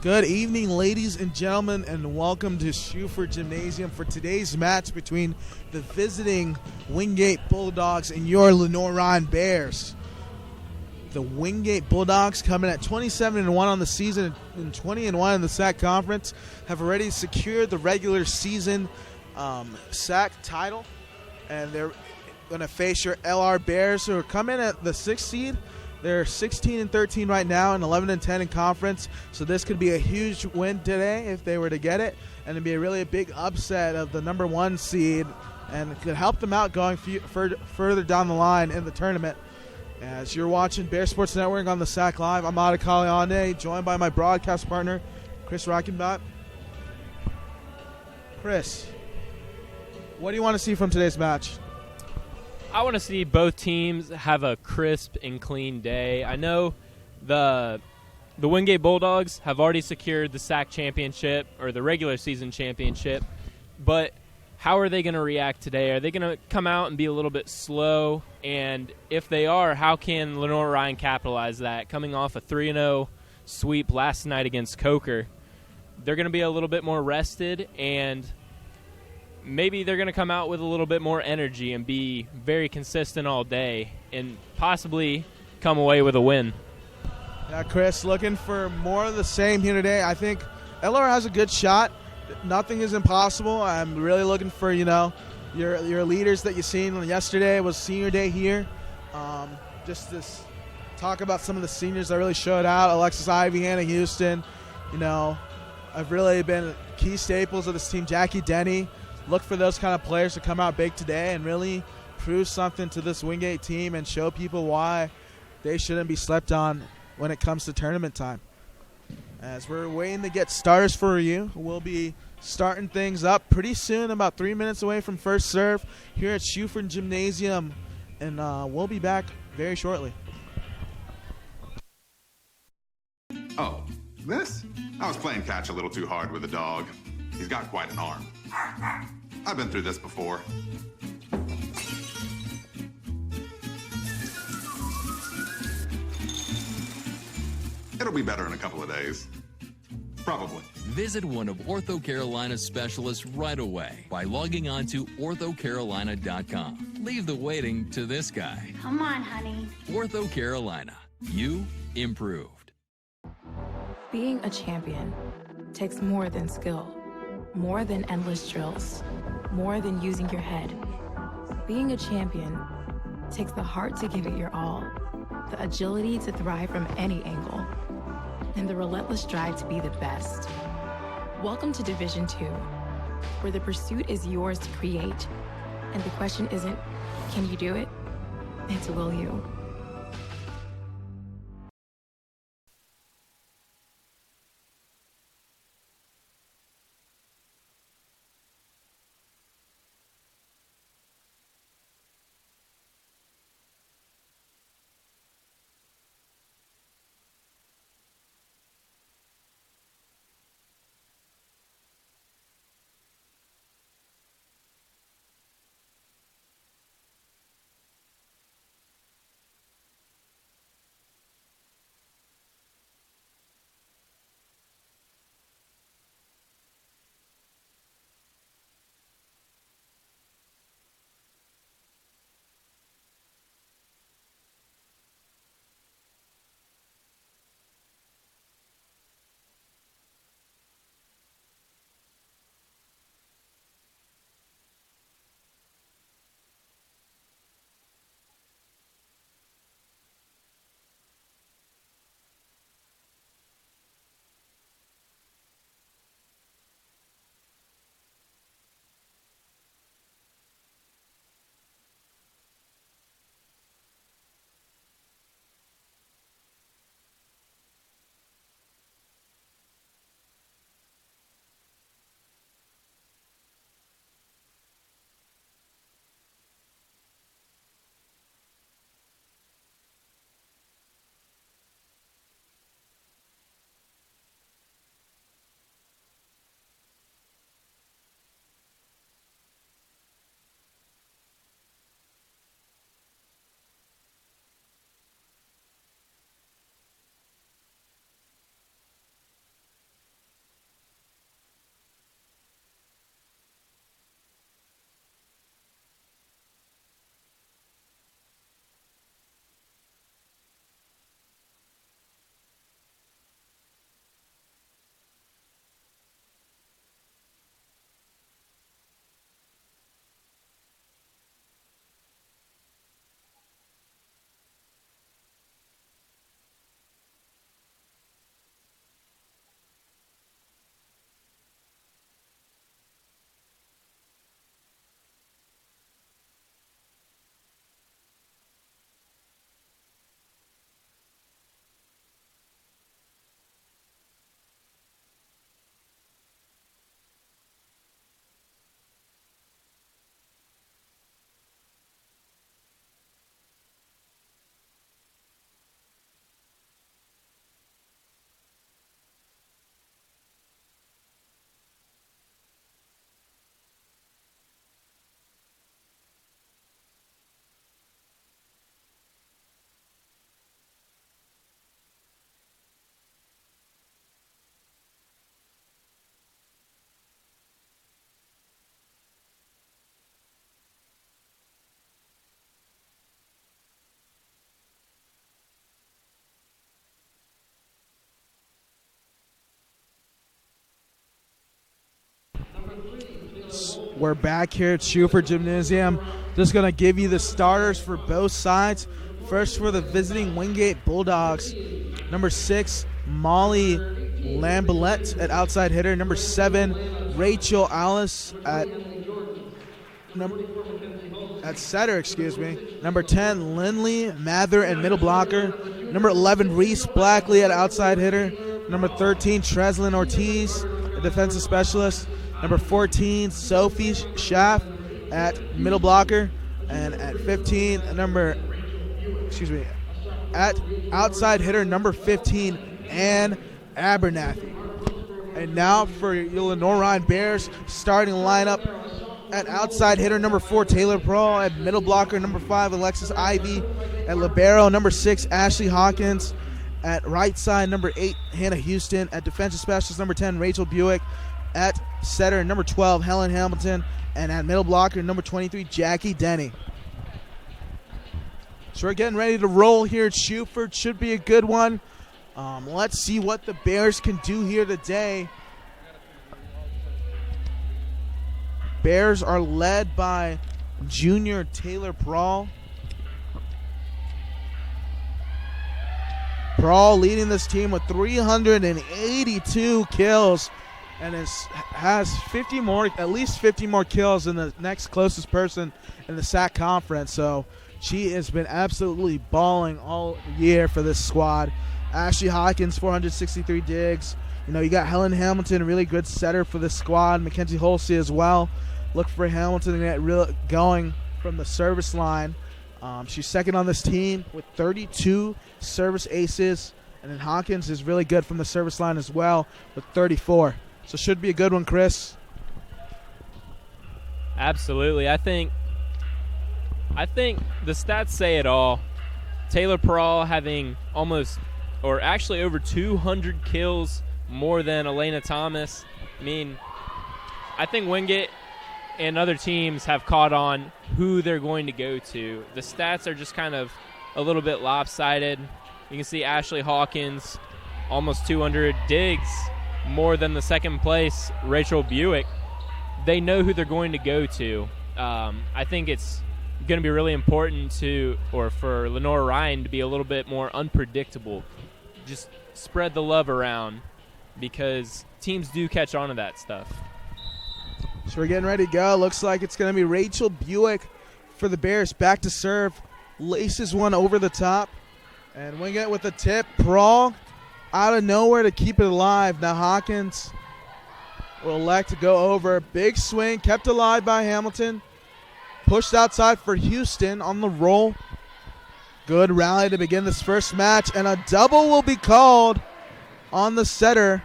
Good evening, ladies and gentlemen, and welcome to Schufer Gymnasium for today's match between the visiting Wingate Bulldogs and your Lenoir-Rhyne Bears. The Wingate Bulldogs, coming at 27-1 on the season and 20-1 in the SAC Conference, have already secured the regular season SAC title, and they're going to face your LR Bears, who are coming at the 6th seed. They're 16-13 right now and 11-10 in conference, so this could be a huge win today if they were to get it, and it'd be a big upset of the number 1 seed, and it could help them out going further down the line in the tournament. As you're watching Bear Sports Network on the SAC Live, I'm Ada Kaliane, joined by my broadcast partner, Chris Reichenbach. Chris, what do you want to see from today's match? I want to see both teams have a crisp and clean day. I know the Wingate Bulldogs have already secured the SAC championship, or the regular season championship, but how are they going to react today? Are they going to come out and be a little bit slow? And if they are, how can Lenoir-Rhyne capitalize that? Coming off a 3-0 sweep last night against Coker, they're going to be a little bit more rested, and maybe they're going to come out with a little bit more energy and be very consistent all day and possibly come away with a win. Yeah, Chris, looking for more of the same here today. I think LR has a good shot. Nothing is impossible. I'm really looking for, your leaders that you seen yesterday. It was senior day here. Just to talk about some of the seniors that really showed out. Alexis Ivy, Hannah Houston. I've really been key staples of this team. Jackie Denny. Look for those kind of players to come out big today and really prove something to this Wingate team and show people why they shouldn't be slept on when it comes to tournament time. As we're waiting to get starters for you, we'll be starting things up pretty soon, about 3 minutes away from first serve here at Schufer Gymnasium, and we'll be back very shortly. Oh, this? I was playing catch a little too hard with the dog. He's got quite an arm. I've been through this before. It'll be better in a couple of days. Probably. Visit one of Ortho Carolina's specialists right away by logging on to orthocarolina.com. Leave the waiting to this guy. Come on, honey. Ortho Carolina. You improved. Being a champion takes more than skill, more than endless drills, more than using your head. Being a champion takes the heart to give it your all, the agility to thrive from any angle, and the relentless drive to be the best. Welcome to Division 2, where the pursuit is yours to create, and the question isn't, can you do it? It's, will you? We're back here at Schufer Gymnasium. Just going to give you the starters for both sides. First for the visiting Wingate Bulldogs, number 6, Molly Lambolette at outside hitter. Number 7, Rachel Alice at setter, Number 10, Lindley Mather at middle blocker. Number 11, Reese Blackley at outside hitter. Number 13, Treslin Ortiz, a defensive specialist. Number 14, Sophie Schaff at middle blocker. And at 15, at outside hitter, number 15, Ann Abernathy. And now for your Lenoir-Rhyne Bears starting lineup. At outside hitter, number 4, Taylor Prawl. At middle blocker, number 5, Alexis Ivy. At libero, number 6, Ashley Hawkins. At right side, number 8, Hannah Houston. At defensive specialist, number 10, Rachel Buick. At setter, number 12, Helen Hamilton. And at middle blocker, number 23, Jackie Denny. So we're getting ready to roll here at Schuford. Should be a good one. Let's see what the Bears can do here today. Bears are led by junior Taylor Prawl. Prawl leading this team with 382 kills and has at least 50 more kills than the next closest person in the SAC conference. So she has been absolutely balling all year for this squad. Ashley Hawkins, 463 digs. You got Helen Hamilton, a really good setter for this squad. Mackenzie Holsey as well. Look for Hamilton to get real going from the service line. She's second on this team with 32 service aces. And then Hawkins is really good from the service line as well with 34. So should be a good one, Chris. Absolutely. I think the stats say it all. Taylor Prawl having actually over 200 kills more than Elena Thomas. I think Wingate and other teams have caught on who they're going to go to. The stats are just kind of a little bit lopsided. You can see Ashley Hawkins, almost 200 digs, more than the second place, Rachel Buick. They know who they're going to go to. I think it's going to be really important for Lenoir-Rhyne to be a little bit more unpredictable. Just spread the love around because teams do catch on to that stuff. So we're getting ready to go. Looks like it's going to be Rachel Buick for the Bears. Back to serve. Laces one over the top. And Wingate with the tip. Prawl out of nowhere to keep it alive. Now Hawkins will elect to go over. Big swing. Kept alive by Hamilton. Pushed outside for Houston on the roll. Good rally to begin this first match. And a double will be called on the setter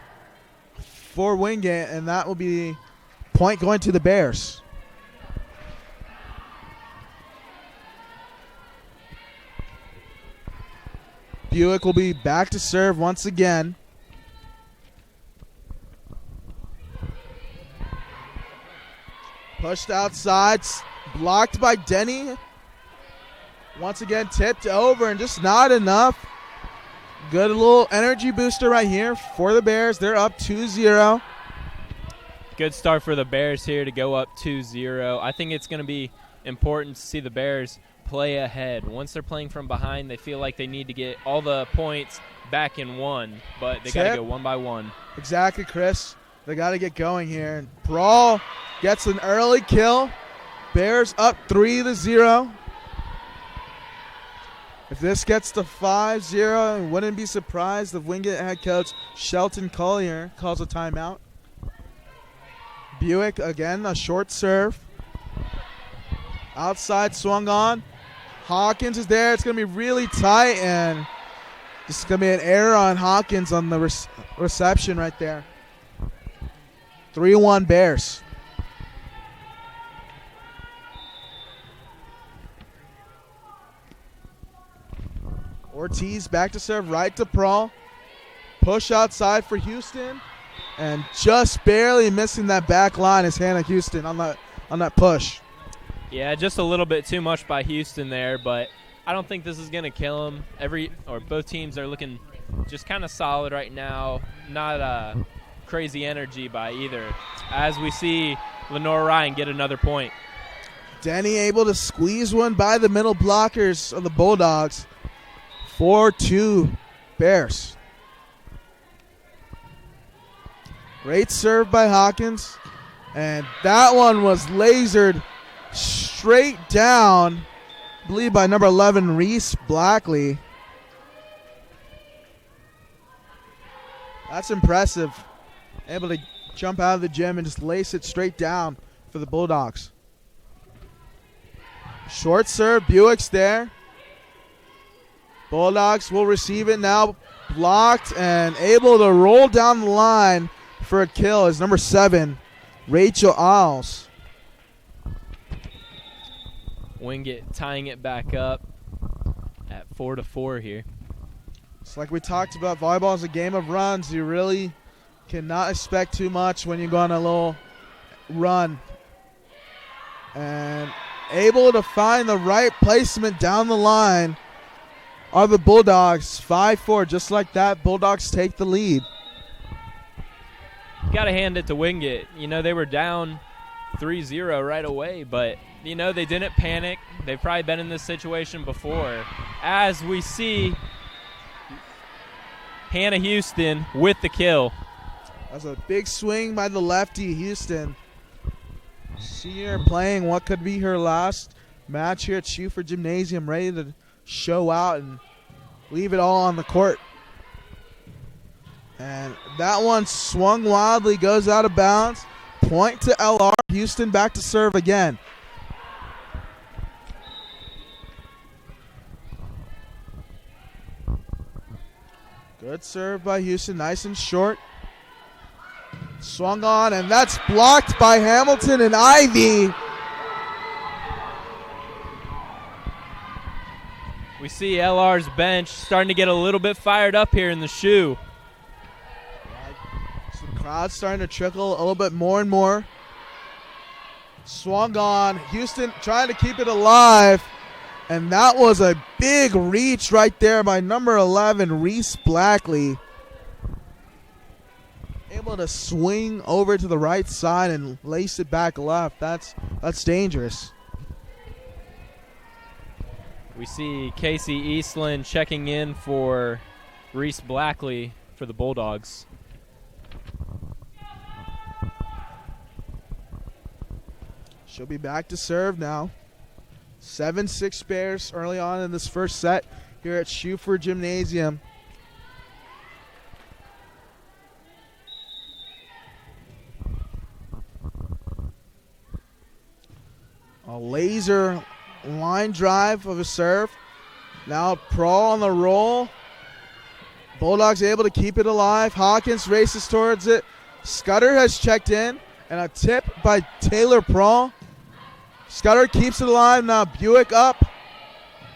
for Wingate. And that will be point going to the Bears. Buick will be back to serve once again. Pushed outside, blocked by Denny. Once again, tipped over and just not enough. Good little energy booster right here for the Bears. They're up 2-0. Good start for the Bears here to go up 2-0. I think it's going to be important to see the Bears play ahead. Once they're playing from behind, they feel like they need to get all the points back in one, but they got to go one by one. Exactly, Chris. They got to get going here. And Prawl gets an early kill. Bears up 3-0. If this gets to 5-0, I wouldn't be surprised if Wingate head coach Shelton Collier calls a timeout. Buick, again, a short serve. Outside swung on. Hawkins is there. It's going to be really tight, and this is going to be an error on Hawkins on the reception right there. 3-1 Bears. Ortiz back to serve, right to Prawl. Push outside for Houston. And just barely missing that back line is Hannah Houston on that push. Yeah, just a little bit too much by Houston there, but I don't think this is going to kill them. Both teams are looking just kind of solid right now. Not crazy energy by either. As we see Lenoir-Rhyne get another point. Denny able to squeeze one by the middle blockers of the Bulldogs. 4-2 Bears. Great serve by Hawkins. And that one was lasered straight down, I believe by number 11, Reese Blackley. That's impressive. Able to jump out of the gym and just lace it straight down for the Bulldogs. Short serve, Buick's there. Bulldogs will receive it now. Blocked and able to roll down the line for a kill is number 7, Rachel Isles. Wingate tying it back up at 4-4 here. It's like we talked about, volleyball is a game of runs. You really cannot expect too much when you go on a little run. And able to find the right placement down the line are the Bulldogs. 5-4, just like that, Bulldogs take the lead. Got to hand it to Wingate. You know, they were down 3-0 right away, but, you know, they didn't panic. They've probably been in this situation before. As we see Hannah Houston with the kill. That's a big swing by the lefty, Houston. Senior playing what could be her last match here at Schufer Gymnasium, ready to show out and leave it all on the court. And that one swung wildly, goes out of bounds. Point to LR. Houston back to serve again. Good serve by Houston, nice and short. Swung on, and that's blocked by Hamilton and Ivy. We see LR's bench starting to get a little bit fired up here in the shoe. So the crowd's starting to trickle a little bit more and more. Swung on, Houston trying to keep it alive. And that was a big reach right there by number 11, Reese Blackley. Able to swing over to the right side and lace it back left. That's dangerous. We see Casey Eastland checking in for Reese Blackley for the Bulldogs. She'll be back to serve now. 7-6 Bears early on in this first set here at Schufer Gymnasium. A laser line drive of a serve. Now Prawl on the roll. Bulldogs able to keep it alive. Hawkins races towards it. Scudder has checked in. And a tip by Taylor Prawl. Scudder keeps it alive. Now Buick up.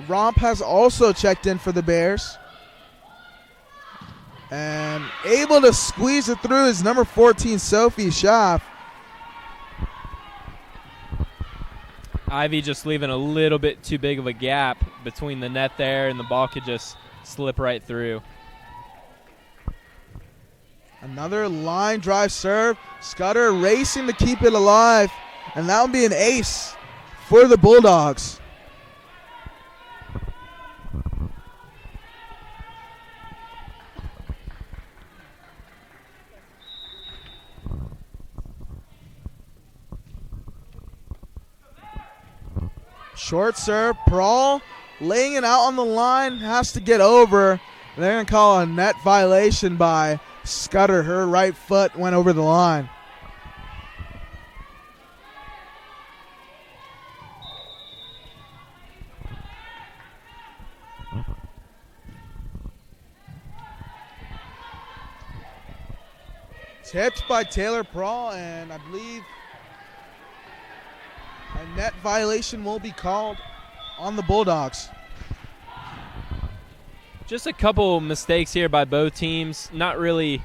Romp has also checked in for the Bears. And able to squeeze it through is number 14, Sophie Schaff. Ivy just leaving a little bit too big of a gap between the net there, and the ball could just slip right through. Another line drive serve. Scudder racing to keep it alive. And that would be an ace for the Bulldogs. Short serve, Prawl laying it out on the line, has to get over. They're going to call a net violation by Scudder. Her right foot went over the line. Tipped by Taylor Prawl, and I believe a net violation will be called on the Bulldogs. Just a couple mistakes here by both teams. Not really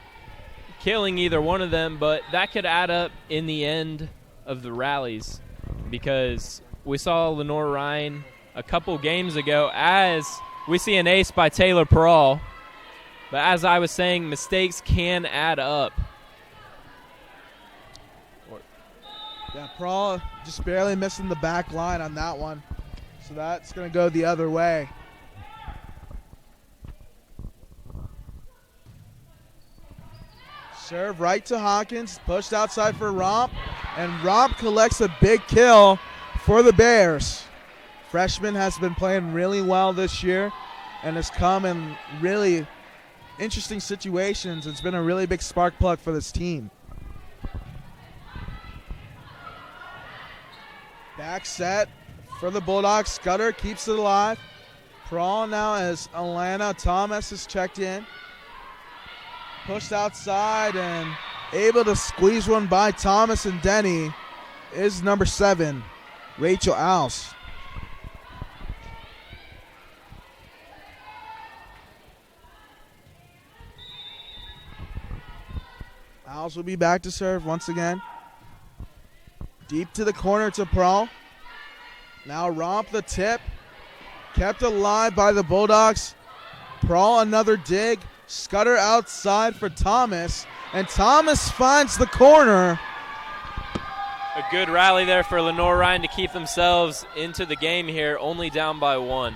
killing either one of them, but that could add up in the end of the rallies, because we saw Lenoir-Rhyne a couple games ago as we see an ace by Taylor Prawl. But as I was saying, mistakes can add up. Yeah, Prawl just barely missing the back line on that one. So that's going to go the other way. Serve right to Hawkins, pushed outside for Romp, and Romp collects a big kill for the Bears. Freshman has been playing really well this year and has come in really interesting situations. It's been a really big spark plug for this team. Back set for the Bulldogs. Scudder keeps it alive. Prawl now as Alana Thomas is checked in. Pushed outside and able to squeeze one by Thomas, and Denny is number 7, Rachel Alse. Alse will be back to serve once again. Deep to the corner to Prawl. Now Romp the tip. Kept alive by the Bulldogs. Prawl another dig. Scudder outside for Thomas. And Thomas finds the corner. A good rally there for Lenoir-Rhyne to keep themselves into the game here, only down by 1.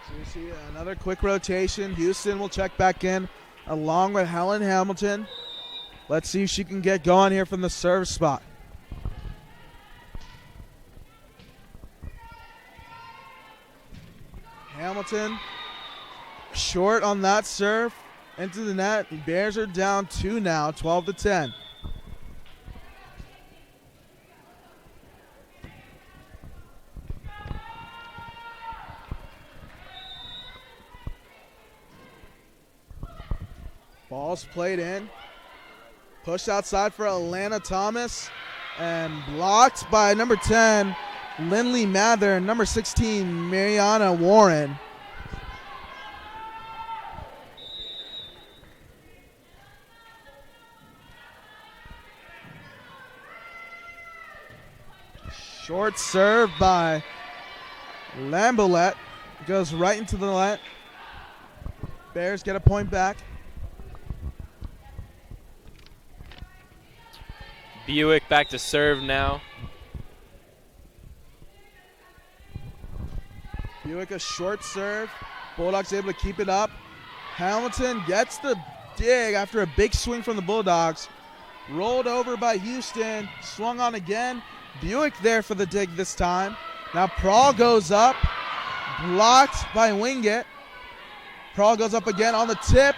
So you see another quick rotation. Houston will check back in along with Helen Hamilton. Let's see if she can get going here from the serve spot. Hamilton short on that serve into the net. Bears are down 2 now, 12-10. Ball's played in. Pushed outside for Alana Thomas and blocked by number 10, Lindley Mather, and number 16, Mariana Warren. Short serve by Lambolet. Goes right into the net. Bears get a point back. Buick back to serve now. Buick a short serve. Bulldogs able to keep it up. Hamilton gets the dig after a big swing from the Bulldogs. Rolled over by Houston. Swung on again. Buick there for the dig this time. Now Prawl goes up. Blocked by Wingate. Prawl goes up again on the tip.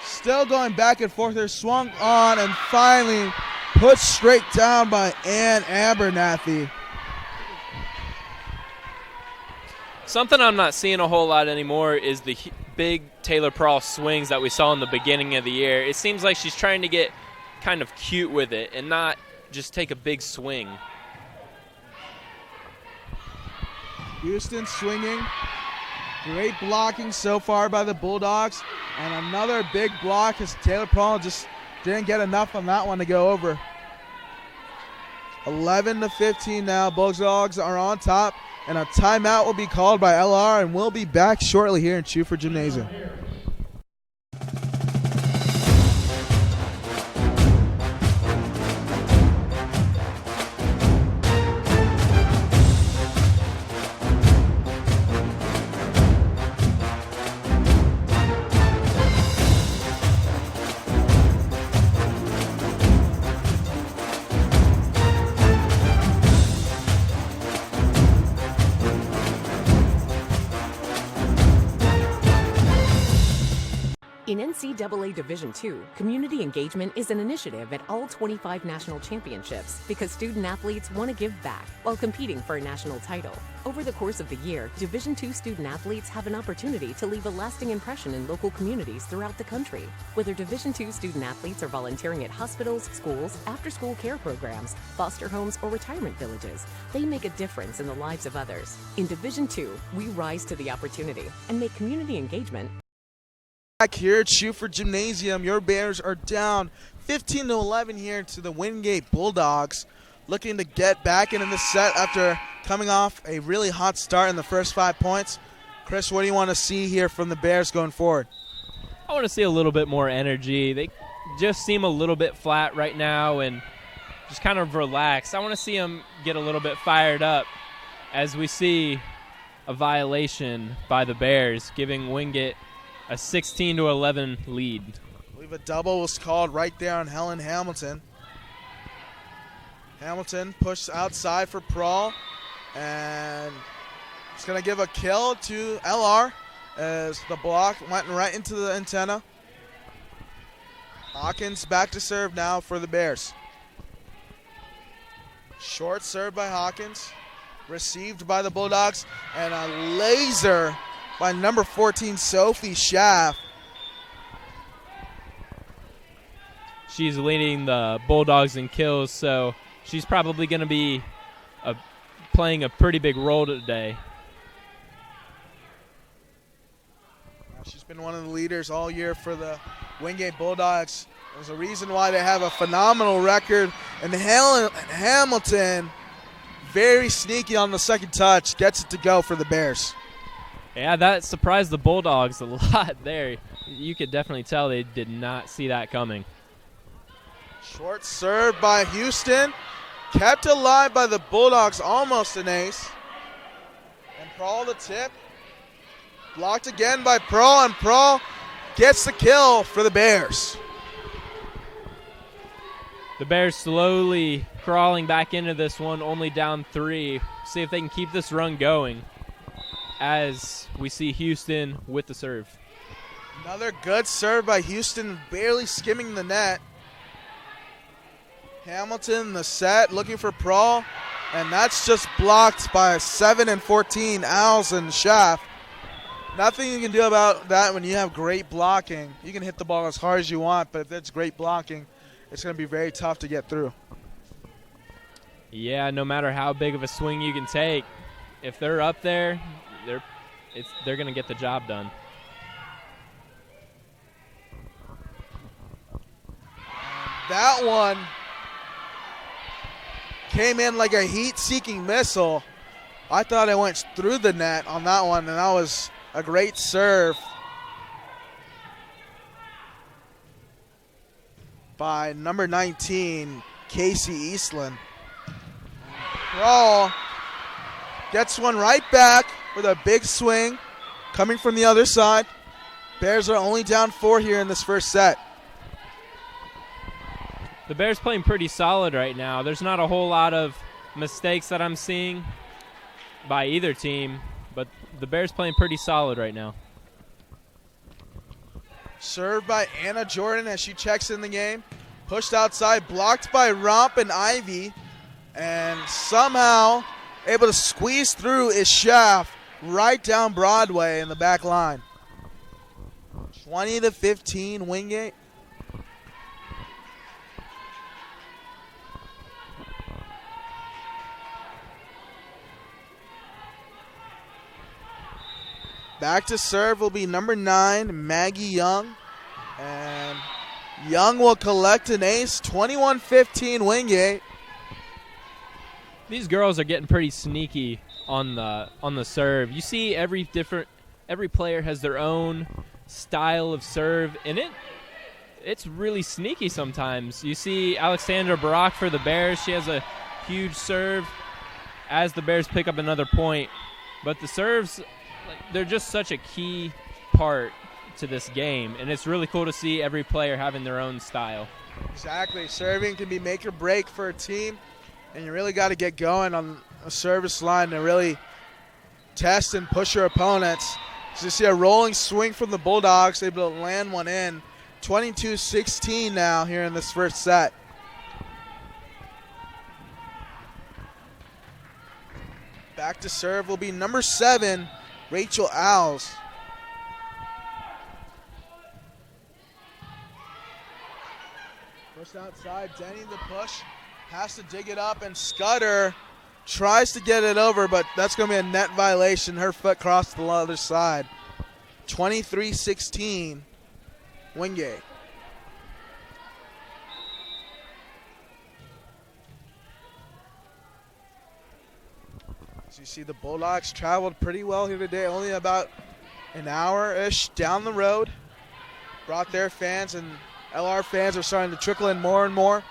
Still going back and forth. They're swung on and finally put straight down by Ann Abernathy. Something I'm not seeing a whole lot anymore is the big Taylor Prawl swings that we saw in the beginning of the year. It seems like she's trying to get kind of cute with it and not just take a big swing. Houston swinging. Great blocking so far by the Bulldogs. And another big block as Taylor Prawl just didn't get enough on that one to go over. 11-15 now. Bulldogs are on top. And a timeout will be called by LR, and we'll be back shortly here in Schufer Gymnasium. In NCAA Division II, community engagement is an initiative at all 25 national championships because student athletes want to give back while competing for a national title. Over the course of the year, Division II student athletes have an opportunity to leave a lasting impression in local communities throughout the country. Whether Division II student athletes are volunteering at hospitals, schools, after-school care programs, foster homes, or retirement villages, they make a difference in the lives of others. In Division II, we rise to the opportunity and make community engagement. Back here at Schufer Gymnasium, your Bears are down 15-11 here to the Wingate Bulldogs, looking to get back into the set after coming off a really hot start in the first 5 points. Chris, what do you want to see here from the Bears going forward? I want to see a little bit more energy. They just seem a little bit flat right now, and just kind of relaxed. I want to see them get a little bit fired up as we see a violation by the Bears, giving Wingate a 16-11 lead. I believe a double was called right there on Helen Hamilton. Hamilton pushed outside for Prawl, and it's going to give a kill to LR as the block went right into the antenna. Hawkins back to serve now for the Bears. Short serve by Hawkins, received by the Bulldogs, and a laser by number 14, Sophie Schaff. She's leading the Bulldogs in kills, so she's probably going to be playing a pretty big role today. She's been one of the leaders all year for the Wingate Bulldogs. There's a reason why they have a phenomenal record. And Hamilton, very sneaky on the second touch, gets it to go for the Bears. Yeah, that surprised the Bulldogs a lot there. You could definitely tell they did not see that coming. Short serve by Houston. Kept alive by the Bulldogs, almost an ace. And Prawl the tip. Blocked again by Prawl, and Prawl gets the kill for the Bears. The Bears slowly crawling back into this one, only down 3. See if they can keep this run going as we see Houston with the serve. Another good serve by Houston, barely skimming the net. Hamilton, the set, looking for Prawl, and that's just blocked by 7 and 14, Alson Schaff. Nothing you can do about that when you have great blocking. You can hit the ball as hard as you want, but if it's great blocking, it's going to be very tough to get through. Yeah, no matter how big of a swing you can take, if they're up there, they're going to get the job done. That one came in like a heat-seeking missile. I thought it went through the net on that one, and that was a great serve by number 19, Casey Eastland. Prawl gets one right back with a big swing coming from the other side. Bears are only down 4 here in this first set. The Bears playing pretty solid right now. There's not a whole lot of mistakes that I'm seeing by either team, but the Bears playing pretty solid right now. Served by Anna Jordan as she checks in the game. Pushed outside, blocked by Romp and Ivy, and somehow able to squeeze through is Schaff right down Broadway in the back line. 20-15 Wingate. Back to serve will be number 9, Maggie Young. And Young will collect an ace, 21-15 Wingate. These girls are getting pretty sneaky on the serve. You see every player has their own style of serve, and it's really sneaky sometimes. You see Alexandra Barak for the Bears. She has a huge serve as the Bears pick up another point. But the serves, they're just such a key part to this game, and it's really cool to see every player having their own style. Exactly. Serving can be make or break for a team, and you really got to get going on a service line to really test and push your opponents. So you see a rolling swing from the Bulldogs, able to land one in. 22-16 now here in this first set. Back to serve will be number 7, Rachel Owls. Push outside, Denny the push, has to dig it up, and Scudder tries to get it over, but that's going to be a net violation. Her foot crossed the other side. 23-16, Wingate. So you see the Bulldogs traveled pretty well here today, only about an hour-ish down the road. Brought their fans, and LR fans are starting to trickle in more and more.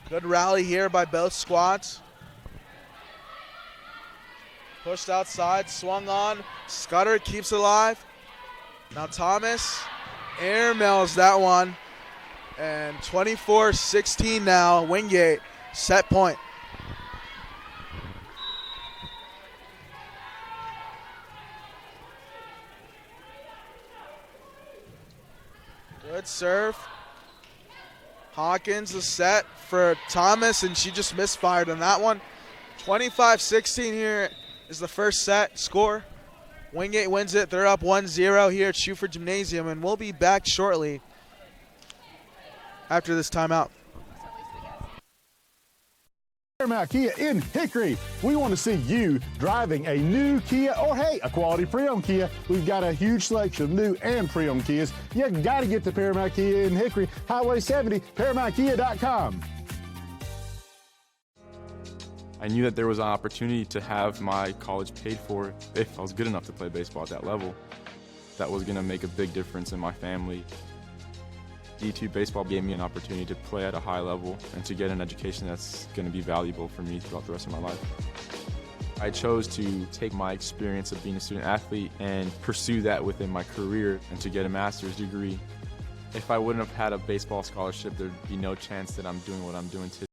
Good rally here by both squads. Pushed outside, swung on. Scudder keeps it alive. Now Thomas airmails that one. And 24-16 now, Wingate, set point. Good serve. Hawkins is set for Thomas, and she just misfired on that one. 25-16 here is the first set score. Wingate wins it. They're up 1-0 here at Schuford Gymnasium, and we'll be back shortly after this timeout. Paramount Kia in Hickory. We want to see you driving a new Kia or, hey, a quality pre-owned Kia. We've got a huge selection of new and pre-owned Kias. You got to get to Paramount Kia in Hickory, Highway 70, ParamountKia.com. I knew that there was an opportunity to have my college paid for if I was good enough to play baseball at that level. That was going to make a big difference in my family. D2 baseball gave me an opportunity to play at a high level and to get an education that's going to be valuable for me throughout the rest of my life. I chose to take my experience of being a student athlete and pursue that within my career and to get a master's degree. If I wouldn't have had a baseball scholarship, there'd be no chance that I'm doing what I'm doing today.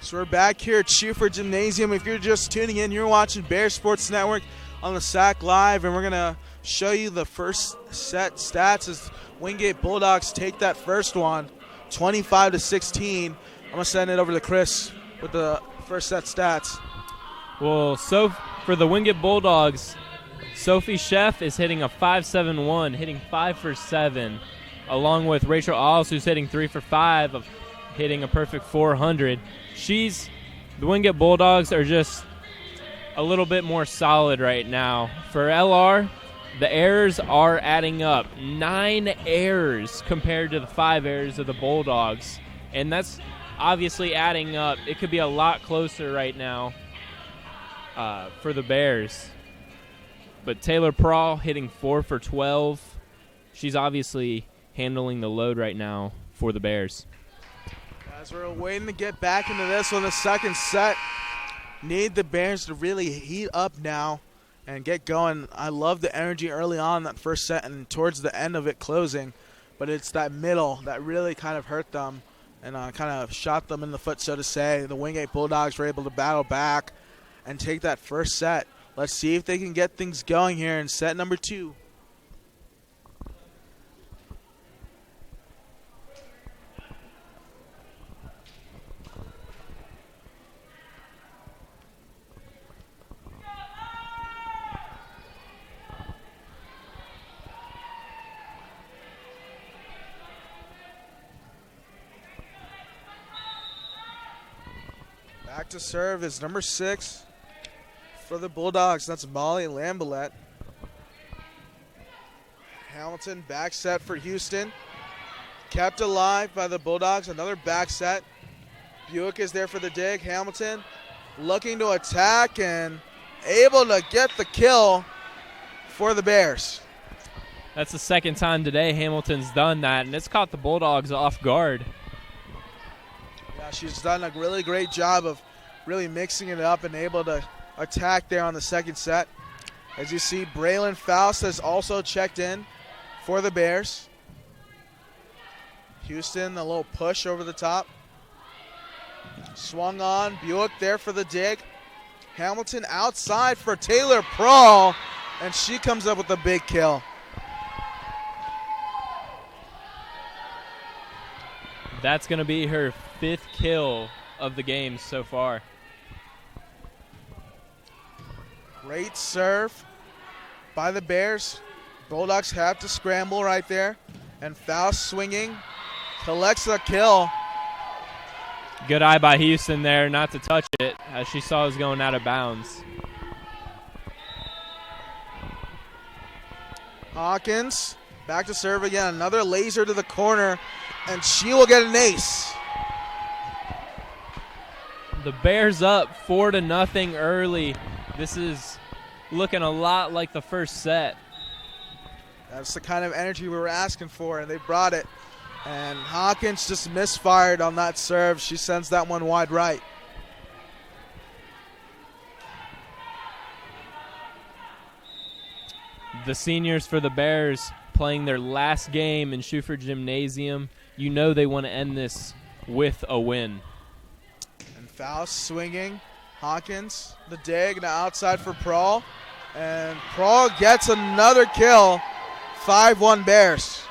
So we're back here at Schuford Gymnasium. If you're just tuning in, you're watching Bear Sports Network on the SAC Live, and we're going to show you the first set stats as Wingate Bulldogs take that first one, 25-16. I'm going to send it over to Chris with the first set stats. Well, so for the Wingate Bulldogs, Sophie Sheff is hitting a .571, hitting 5 for 7, along with Rachel Alls, who's hitting 3 for 5, of hitting a perfect 400. The Wingate Bulldogs are just a little bit more solid right now. For LR, the errors are adding up. 9 errors compared to the 5 errors of the Bulldogs. And that's obviously adding up. It could be a lot closer right now for the Bears. But Taylor Prawl hitting 4 for 12. She's obviously handling the load right now for the Bears. As we're waiting to get back into this one, the second set, need the Bears to really heat up now and get going. I love the energy early on in that first set and towards the end of it closing, but it's that middle that really kind of hurt them and kind of shot them in the foot, so to say. The Wingate Bulldogs were able to battle back and take that first set. Let's see if they can get things going here in set number 2. Back to serve is number 6 for the Bulldogs. That's Molly Lambolette. Hamilton back set for Houston. Kept alive by the Bulldogs. Another back set. Buick is there for the dig. Hamilton looking to attack and able to get the kill for the Bears. That's the second time today Hamilton's done that, and it's caught the Bulldogs off guard. Yeah, she's done a really great job of really mixing it up and able to attack there on the second set. As you see, Braylon Faust has also checked in for the Bears. Houston, a little push over the top. Swung on, Buick there for the dig. Hamilton outside for Taylor Prawl, and she comes up with a big kill. That's going to be her 5th kill of the game so far. Great serve by the Bears. Bulldogs have to scramble right there. And Faust swinging, collects a kill. Good eye by Houston there not to touch it as she saw it was going out of bounds. Hawkins back to serve again. Another laser to the corner, and she will get an ace. The Bears up 4-0 early. This is looking a lot like the first set. That's the kind of energy we were asking for, and they brought it. And Hawkins just misfired on that serve. She sends that one wide right. The seniors for the Bears playing their last game in Schuford Gymnasium. You know they want to end this with a win. And Faust swinging. Hawkins, the dig, now outside for Prawl. And Prawl gets another kill. 5-1 Bears.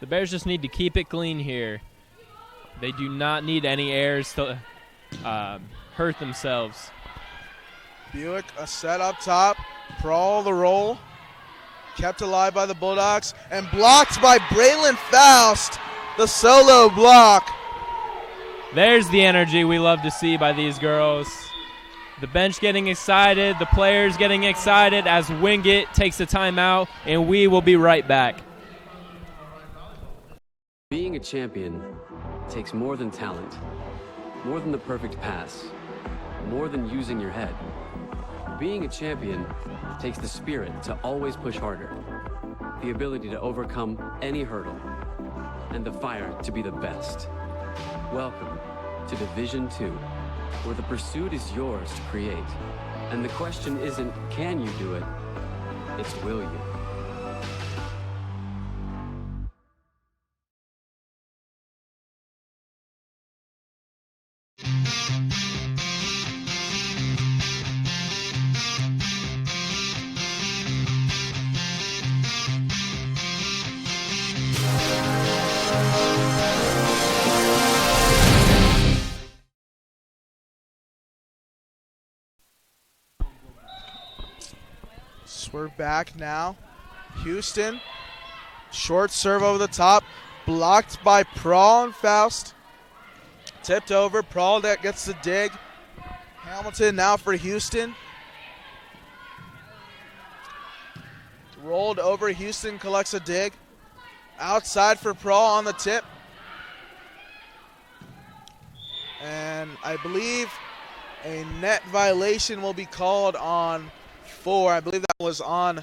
The Bears just need to keep it clean here. They do not need any errors to hurt themselves. Buick, a set up top. Prawl the roll. Kept alive by the Bulldogs. And blocked by Braylon Faust. The solo block. There's the energy we love to see by these girls. The bench getting excited. The players getting excited as Wingate takes a timeout. And we will be right back. Being a champion takes more than talent, more than the perfect pass, more than using your head. Being a champion takes the spirit to always push harder, the ability to overcome any hurdle, and the fire to be the best. Welcome to Division II, where the pursuit is yours to create. And the question isn't, can you do it? It's, will you? We're back now. Houston, short serve over the top, blocked by Prawl and Faust. Tipped over, Prawl that gets the dig. Hamilton now for Houston. Rolled over, Houston collects a dig. Outside for Prawl on the tip. And I believe a net violation will be called on 4. I believe that was on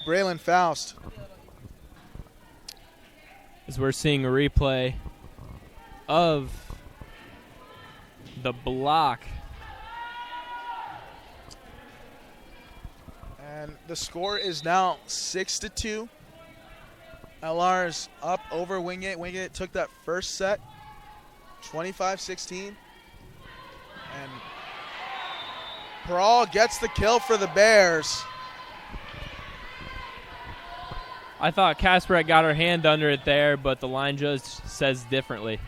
Braylon Faust. As we're seeing a replay of the block. And the score is now 6-2. LR is up over Wingate. Wingate took that first set, 25-16. And Prawl gets the kill for the Bears. I thought Kasparek got her hand under it there, but the line judge says differently.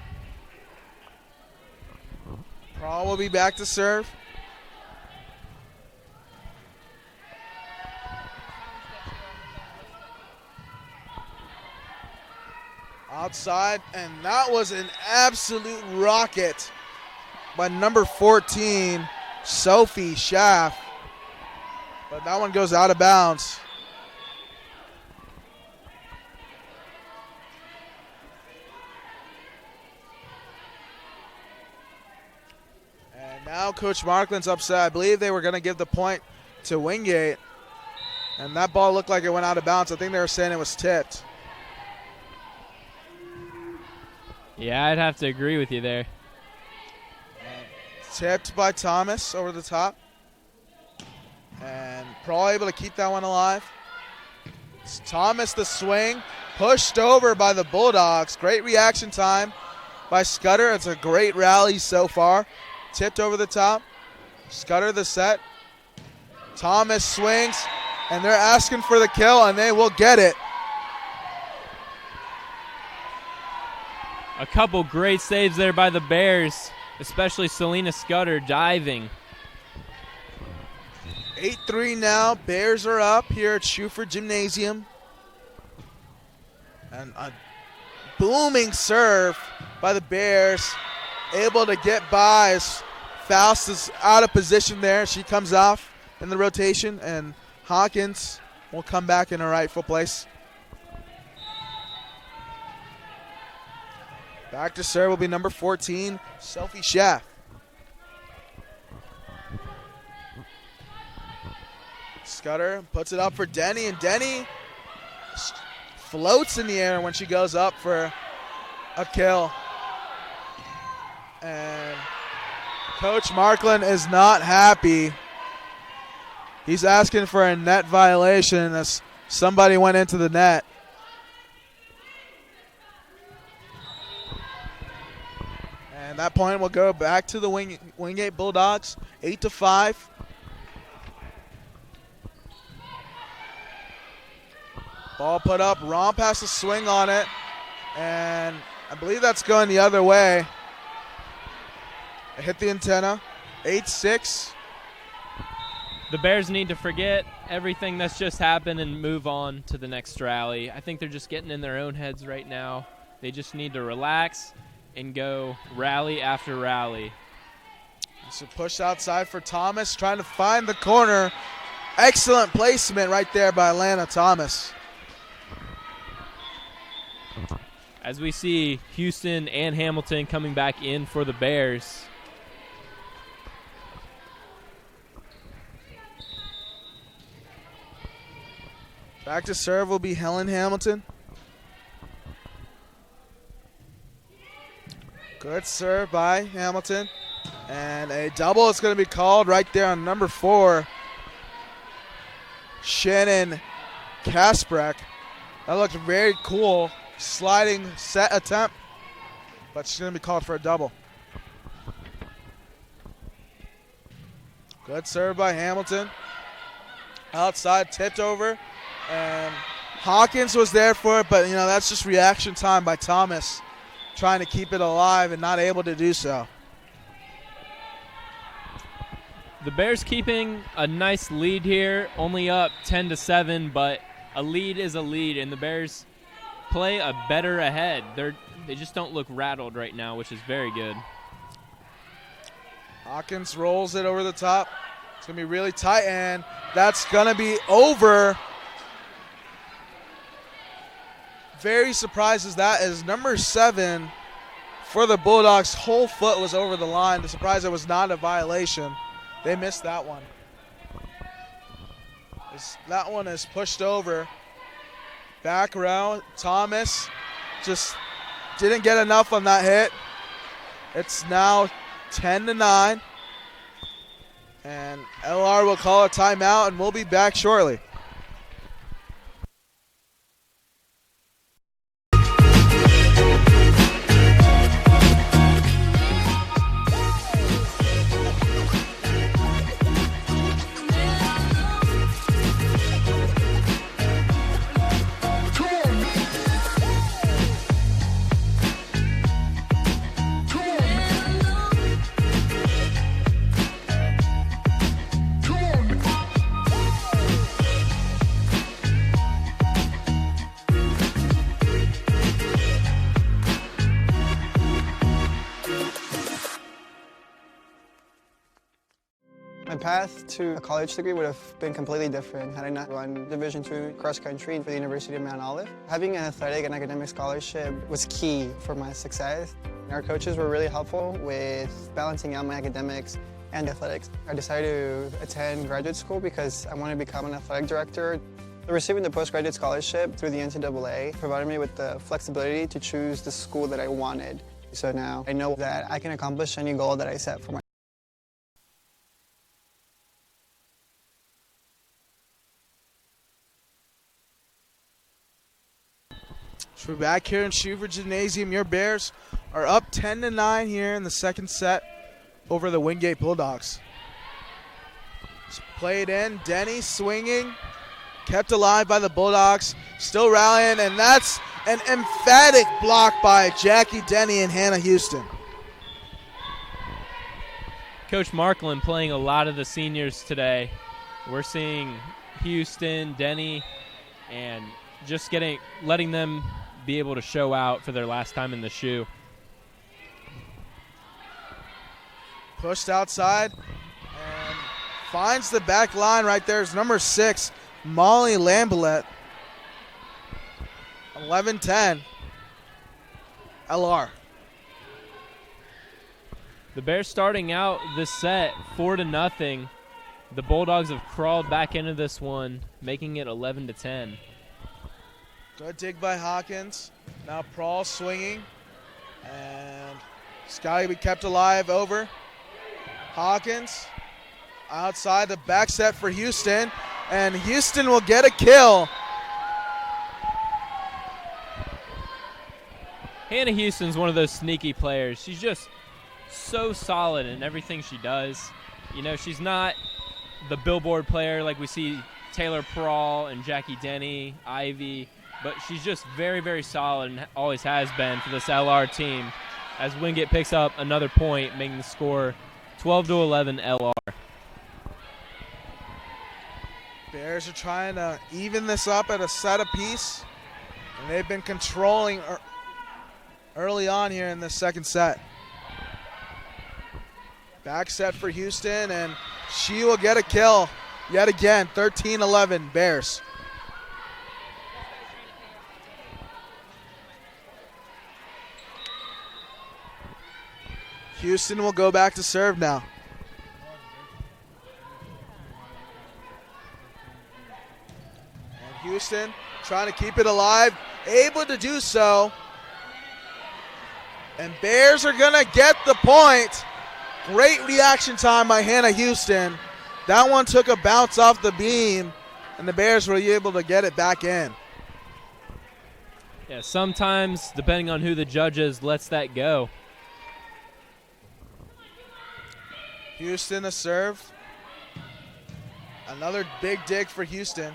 Prawl will be back to serve. Outside, and that was an absolute rocket by number 14, Sophie Schaff. But that one goes out of bounds. And now Coach Markland's upset. I believe they were going to give the point to Wingate. And that ball looked like it went out of bounds. I think they were saying it was tipped. Yeah, I'd have to agree with you there. Tipped by Thomas over the top. And probably able to keep that one alive. It's Thomas the swing. Pushed over by the Bulldogs. Great reaction time by Scudder. It's a great rally so far. Tipped over the top. Scudder the set. Thomas swings. And they're asking for the kill, and they will get it. A couple great saves there by the Bears, especially Selena Scudder diving. 8-3 now. Bears are up here at Schuford Gymnasium. And a booming serve by the Bears. Able to get by as Faust is out of position there. She comes off in the rotation, and Hawkins will come back in her rightful place. Back to serve will be number 14, Sophie Schaff. Scudder puts it up for Denny, and Denny floats in the air when she goes up for a kill. And Coach Markland is not happy. He's asking for a net violation as somebody went into the net. And that point will go back to the Wingate Bulldogs, 8-5. Ball put up. Romp has to swing on it. And I believe that's going the other way. It hit the antenna. 8-6. The Bears need to forget everything that's just happened and move on to the next rally. I think they're just getting in their own heads right now. They just need to relax and go rally after rally. So push outside for Thomas, trying to find the corner. Excellent placement right there by Alana Thomas. As we see Houston and Hamilton coming back in for the Bears. Back to serve will be Helen Hamilton. Good serve by Hamilton. And a double is going to be called right there on number 4, Shannon Kasprek. That looked very cool. Sliding set attempt. But she's going to be called for a double. Good serve by Hamilton. Outside, tipped over. And Hawkins was there for it, but, you know, that's just reaction time by Thomas, trying to keep it alive and not able to do so. The Bears keeping a nice lead here, only up 10-7, but a lead is a lead, and the Bears play a better ahead. They just don't look rattled right now, which is very good. Hawkins rolls it over the top. It's going to be really tight, and that's going to be over. Very surprised as that is number 7 for the Bulldogs. Whole foot was over the line. The surprise it was not a violation. They missed that one. That one is pushed over. Back around. Thomas just didn't get enough on that hit. It's now 10-9. And LR will call a timeout, and we'll be back shortly. My path to a college degree would have been completely different had I not run Division II cross country for the University of Mount Olive. Having an athletic and academic scholarship was key for my success. Our coaches were really helpful with balancing out my academics and athletics. I decided to attend graduate school because I wanted to become an athletic director. Receiving the postgraduate scholarship through the NCAA provided me with the flexibility to choose the school that I wanted. So now I know that I can accomplish any goal that I set for myself. So we're back here in Schufer Gymnasium. Your Bears are up 10-9 here in the second set over the Wingate Bulldogs. It's played in. Denny swinging. Kept alive by the Bulldogs. Still rallying, and that's an emphatic block by Jackie Denny and Hannah Houston. Coach Markland playing a lot of the seniors today. We're seeing Houston, Denny, and just letting them be able to show out for their last time in the shoe. Pushed outside and finds the back line right there. Is number 6, Molly Lambelet. 11-10. LR. The Bears starting out this set 4-0. The Bulldogs have crawled back into this one, making it 11-10. Good dig by Hawkins. Now Prawl swinging. And it's got to be kept alive over. Hawkins outside the back set for Houston. And Houston will get a kill. Hannah Houston's one of those sneaky players. She's just so solid in everything she does. You know, she's not the billboard player like we see Taylor Prawl and Jackie Denny, Ivy, but she's just very, very solid and always has been for this LR team as Wingate picks up another point, making the score 12-11 LR. Bears are trying to even this up at a set apiece, and they've been controlling early on here in the second set. Back set for Houston, and she will get a kill yet again. 13-11 Bears. Houston will go back to serve now. And Houston trying to keep it alive, able to do so. And Bears are going to get the point. Great reaction time by Hannah Houston. That one took a bounce off the beam, and the Bears were able to get it back in. Yeah, sometimes, depending on who the judge is, lets that go. Houston a serve. Another big dig for Houston.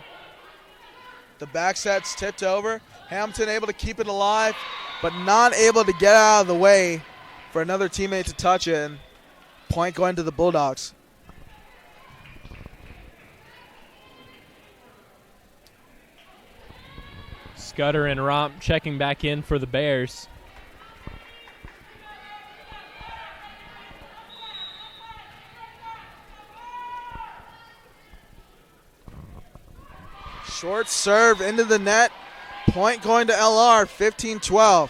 The back set's tipped over. Hamilton able to keep it alive, but not able to get out of the way for another teammate to touch it. And point going to the Bulldogs. Scudder and Romp checking back in for the Bears. Short serve into the net. Point going to LR, 15-12.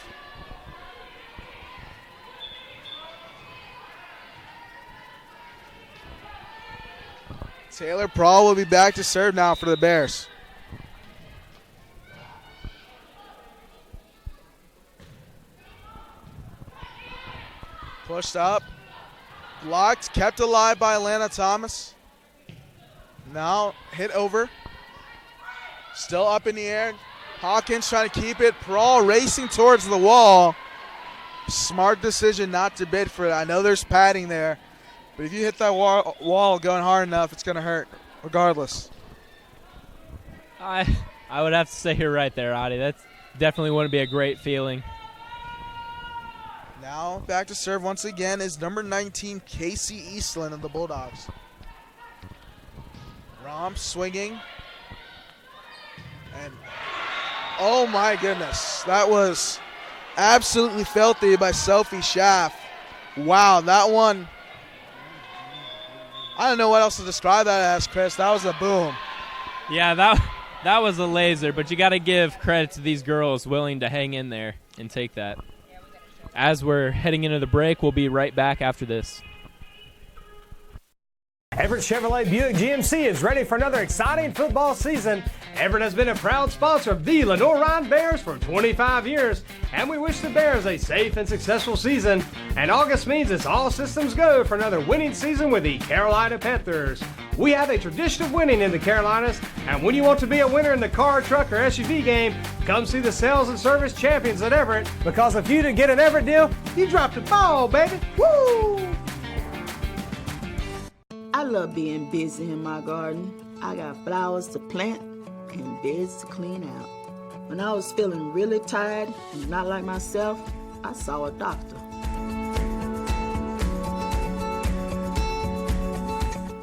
Taylor Prawl will be back to serve now for the Bears. Pushed up. Blocked, kept alive by Alana Thomas. Now hit over. Still up in the air. Hawkins trying to keep it. Prawl racing towards the wall. Smart decision not to bid for it. I know there's padding there, but if you hit that wall going hard enough, it's going to hurt regardless. I would have to say you're right there, Adi. That definitely wouldn't be a great feeling. Now back to serve once again is number 19, Casey Eastland of the Bulldogs. Romp swinging. And oh my goodness, that was absolutely filthy by Sophie Schaff. Wow, that one, I don't know what else to describe that as, Chris. That was a boom. Yeah, that was a laser, but you got to give credit to these girls willing to hang in there and take that. As we're heading into the break, we'll be right back after this. Everett Chevrolet Buick GMC is ready for another exciting football season. Everett has been a proud sponsor of the Lenoir-Rhyne Bears for 25 years, and we wish the Bears a safe and successful season. And August means it's all systems go for another winning season with the Carolina Panthers. We have a tradition of winning in the Carolinas, and when you want to be a winner in the car, truck, or SUV game, come see the sales and service champions at Everett, because if you didn't get an Everett deal, you dropped the ball, baby. Woo! I love being busy in my garden. I got flowers to plant and beds to clean out. When I was feeling really tired and not like myself, I saw a doctor.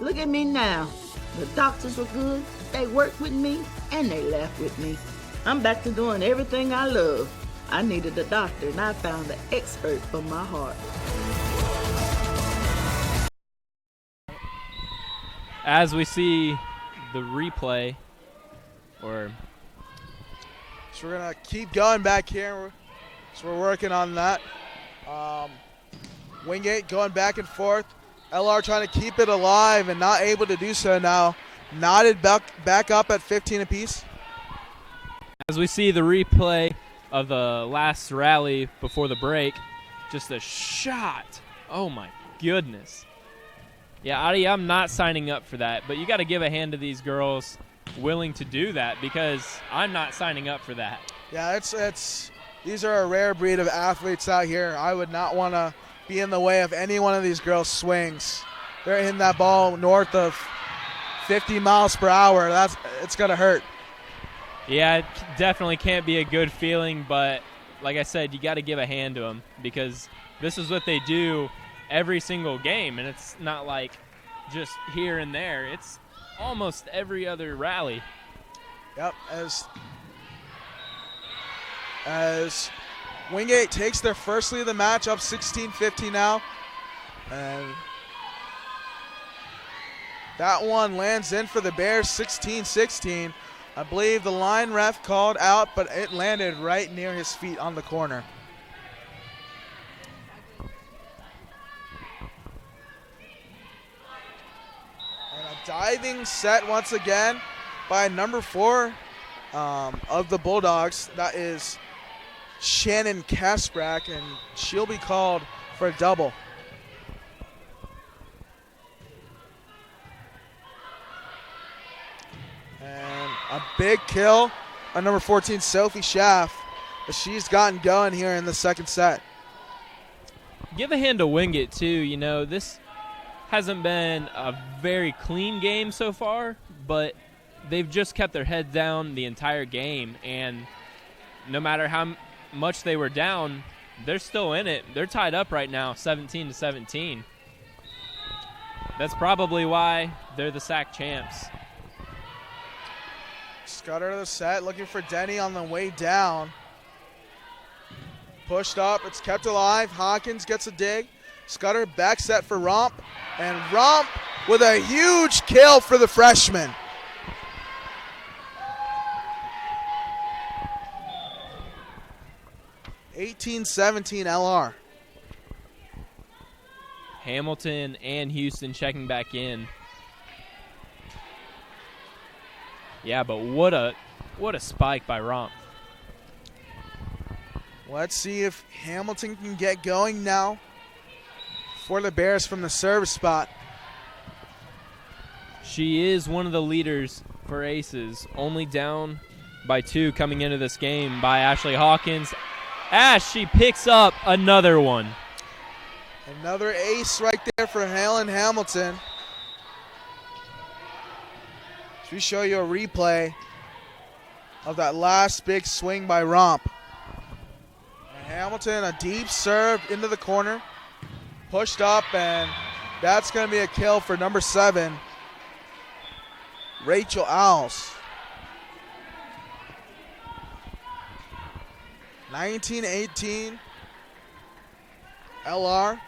Look at me now. The doctors were good, they worked with me, and they laughed with me. I'm back to doing everything I love. I needed a doctor, and I found the expert for my heart. As we see the replay, so we're going to keep going back here. So we're working on that. Wingate going back and forth. LR trying to keep it alive and not able to do so now. Knotted back up at 15 apiece. As we see the replay of the last rally before the break, just a shot. Oh, my goodness. Yeah, Adi, I'm not signing up for that, but you got to give a hand to these girls willing to do that, because I'm not signing up for that. Yeah, these are a rare breed of athletes out here. I would not want to be in the way of any one of these girls' swings. They're hitting that ball north of 50 miles per hour. It's going to hurt. Yeah, it definitely can't be a good feeling, but like I said, you got to give a hand to them, because this is what they do every single game, and it's not like just here and there. It's almost every other rally. Yep, as Wingate takes their first lead of the match, up 16-15 now. And that one lands in for the Bears, 16-16. I believe the line ref called out, but it landed right near his feet on the corner. Diving set once again by number 4 of the Bulldogs. That is Shannon Kasprak, and she'll be called for a double. And a big kill on number 14, Sophie Schaff, as she's gotten going here in the second set. Give a hand to Wingate, too. You know, this hasn't been a very clean game so far, but they've just kept their head down the entire game, and no matter how much they were down, they're still in it. They're tied up right now, 17-17. That's probably why they're the SAC champs. Scudder to the set, looking for Denny on the way down. Pushed up, it's kept alive. Hawkins gets a dig. Scudder back set for Romp, and Romp with a huge kill for the freshman. (18-17) LR. Hamilton and Houston checking back in. Yeah, but what a spike by Romp. Let's see if Hamilton can get going now for the Bears from the service spot. She is one of the leaders for aces, only down by 2 coming into this game by Ashley Hawkins. Ash, she picks up another one. Another ace right there for Helen Hamilton. We show you a replay of that last big swing by Romp. And Hamilton, a deep serve into the corner. Pushed up, and that's going to be a kill for number 7, Rachel Owls. 19-18 LR.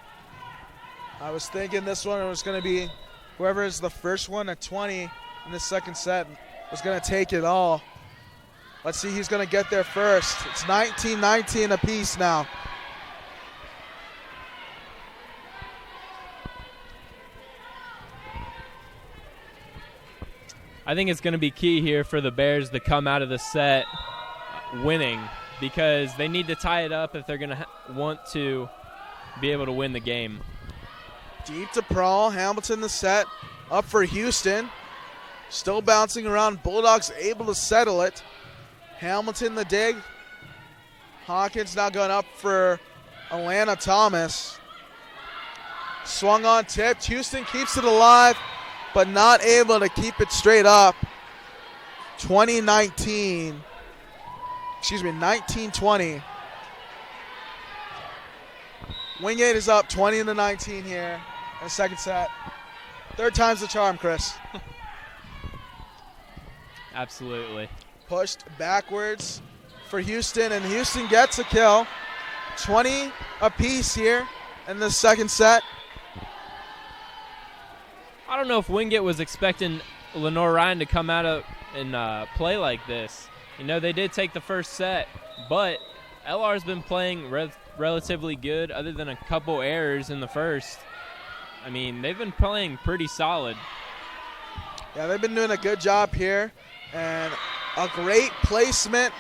I was thinking this one was going to be whoever is the first one at 20 in the second set was going to take it all. Let's see who's going to get there first. It's 19-19 apiece now. I think it's going to be key here for the Bears to come out of the set winning, because they need to tie it up if they're going to want to be able to win the game. Deep to Prawl. Hamilton the set. Up for Houston. Still bouncing around. Bulldogs able to settle it. Hamilton the dig. Hawkins now going up for Alana Thomas. Swung on, tipped. Houston keeps it alive, but not able to keep it straight up. 19-20. Wingate is up 20-19 here in the second set. Third time's the charm, Chris. Absolutely. Pushed backwards for Houston, and Houston gets a kill. 20 apiece here in the second set. I don't know if Wingate was expecting Lenoir-Rhyne to come out and play like this. You know, they did take the first set, but LR's been playing relatively good other than a couple errors in the first. I mean, they've been playing pretty solid. Yeah, they've been doing a good job here, and a great placement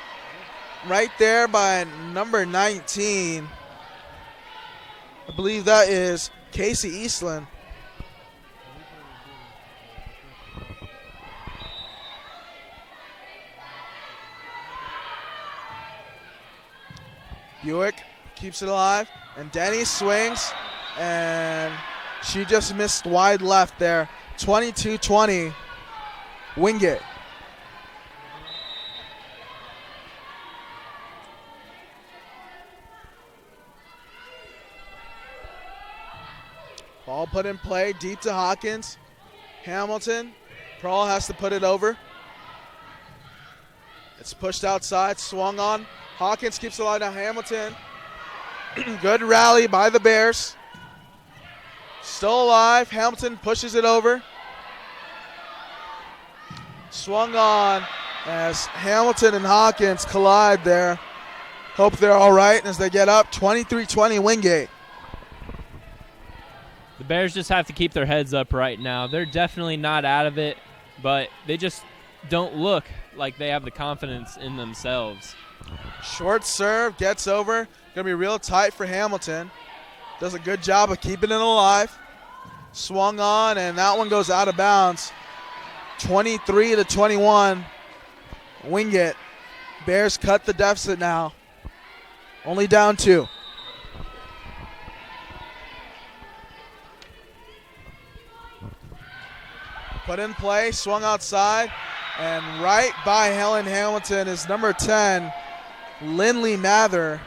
right there by number 19. I believe that is Casey Eastland. Buick keeps it alive, and Denny swings, and she just missed wide left there. 22-20, Wingate. Ball put in play, deep to Hawkins. Hamilton, Prawl has to put it over. It's pushed outside, swung on. Hawkins keeps it alive now. Hamilton. Good rally by the Bears. Still alive. Hamilton pushes it over. Swung on as Hamilton and Hawkins collide there. Hope they're all right as they get up. 23-20 Wingate. The Bears just have to keep their heads up right now. They're definitely not out of it, but they just don't look like they have the confidence in themselves. Short serve, gets over. Going to be real tight for Hamilton. Does a good job of keeping it alive. Swung on, and that one goes out of bounds. 23-21. Wingate. Bears cut the deficit now. Only down 2. Put in play, swung outside, and right by Helen Hamilton is number 10, Lindley Mather.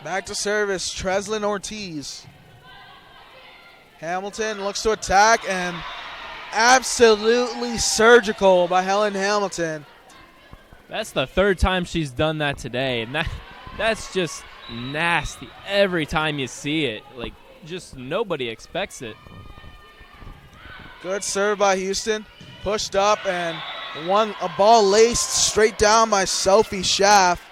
Back to service, Treslin Ortiz. Hamilton looks to attack, and absolutely surgical by Helen Hamilton. That's the third time she's done that today, and that's just nasty every time you see it. Like, just nobody expects it. Good serve by Houston. Pushed up, and a ball laced straight down by Sophie Schaff.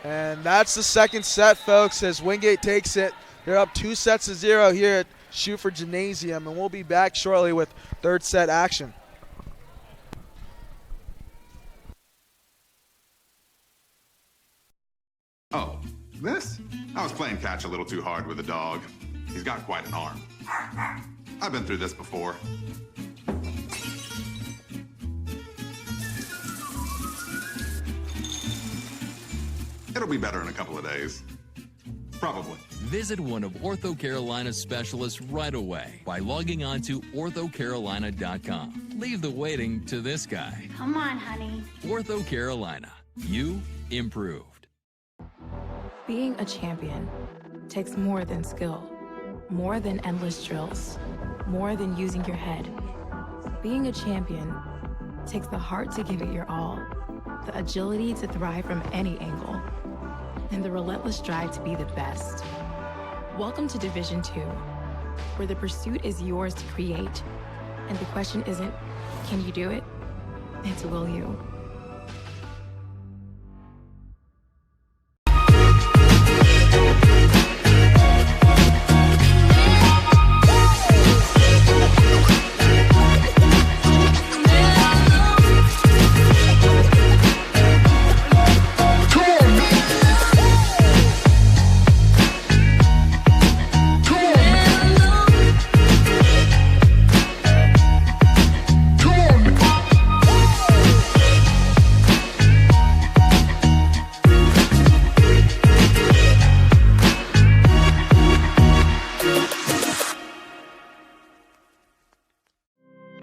And that's the second set, folks, as Wingate takes it. They're up 2-0 here at Schuford Gymnasium, and we'll be back shortly with third set action. Oh, this? I was playing catch a little too hard with the dog. He's got quite an arm. I've been through this before. It'll be better in a couple of days. Probably. Visit one of Ortho Carolina's specialists right away by logging on to orthocarolina.com. Leave the waiting to this guy. Come on, honey. Ortho Carolina. You improved. Being a champion takes more than skill, more than endless drills, more than using your head. Being a champion takes the heart to give it your all, the agility to thrive from any angle, and the relentless drive to be the best. Welcome to Division II, where the pursuit is yours to create, and the question isn't, can you do it? It's, will you?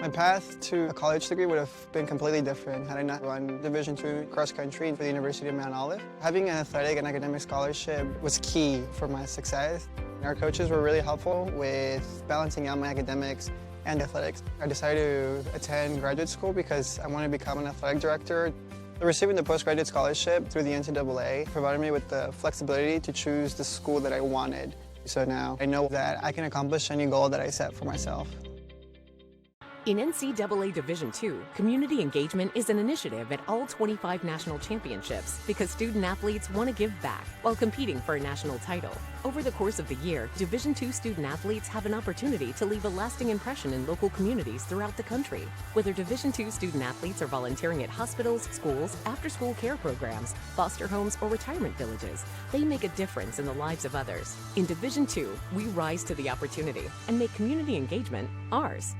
My path to a college degree would have been completely different had I not run Division II cross country for the University of Mount Olive. Having an athletic and academic scholarship was key for my success. Our coaches were really helpful with balancing out my academics and athletics. I decided to attend graduate school because I wanted to become an athletic director. Receiving the postgraduate scholarship through the NCAA provided me with the flexibility to choose the school that I wanted. So now I know that I can accomplish any goal that I set for myself. In NCAA Division II, community engagement is an initiative at all 25 national championships because student athletes want to give back while competing for a national title. Over the course of the year, Division II student athletes have an opportunity to leave a lasting impression in local communities throughout the country. Whether Division II student athletes are volunteering at hospitals, schools, after-school care programs, foster homes, or retirement villages, they make a difference in the lives of others. In Division II, we rise to the opportunity and make community engagement ours.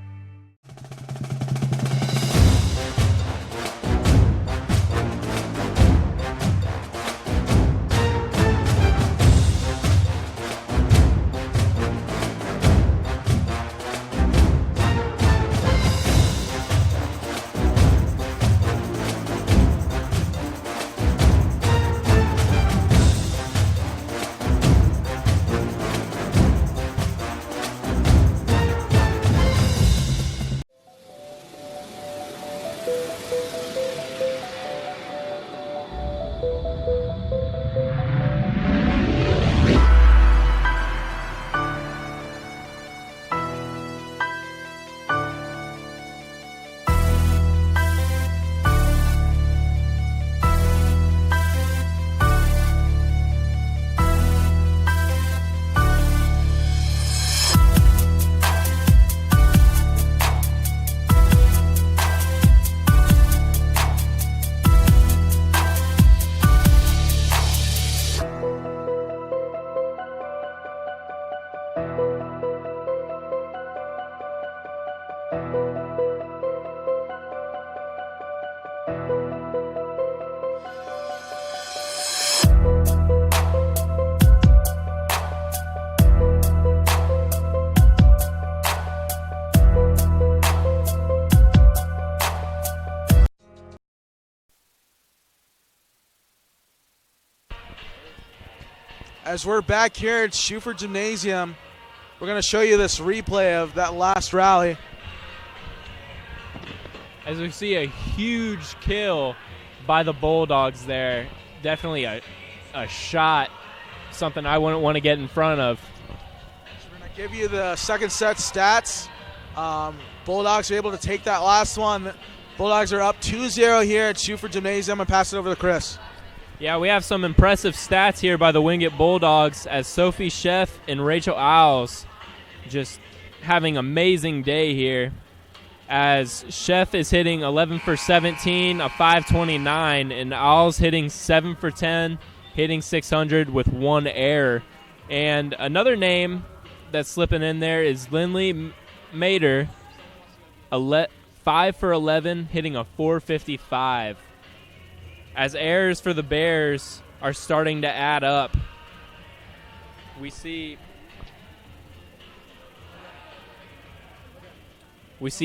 As we're back here at Schuford Gymnasium, we're going to show you this replay of that last rally. As we see a huge kill by the Bulldogs there. Definitely a shot, something I wouldn't want to get in front of. So we're going to give you the second set stats. Bulldogs are able to take that last one. Bulldogs are up 2-0 here at Schuford Gymnasium. I'm going to pass it over to Chris. Yeah, we have some impressive stats here by the Wingate Bulldogs as Sophie Sheff and Rachel Owls just having amazing day here. As Sheff is hitting 11 for 17, a 529, and Owls hitting 7 for 10, hitting 600 with one error. And another name that's slipping in there is Lindley Mater, 5 for 11, hitting a 455. As errors for the Bears are starting to add up, we see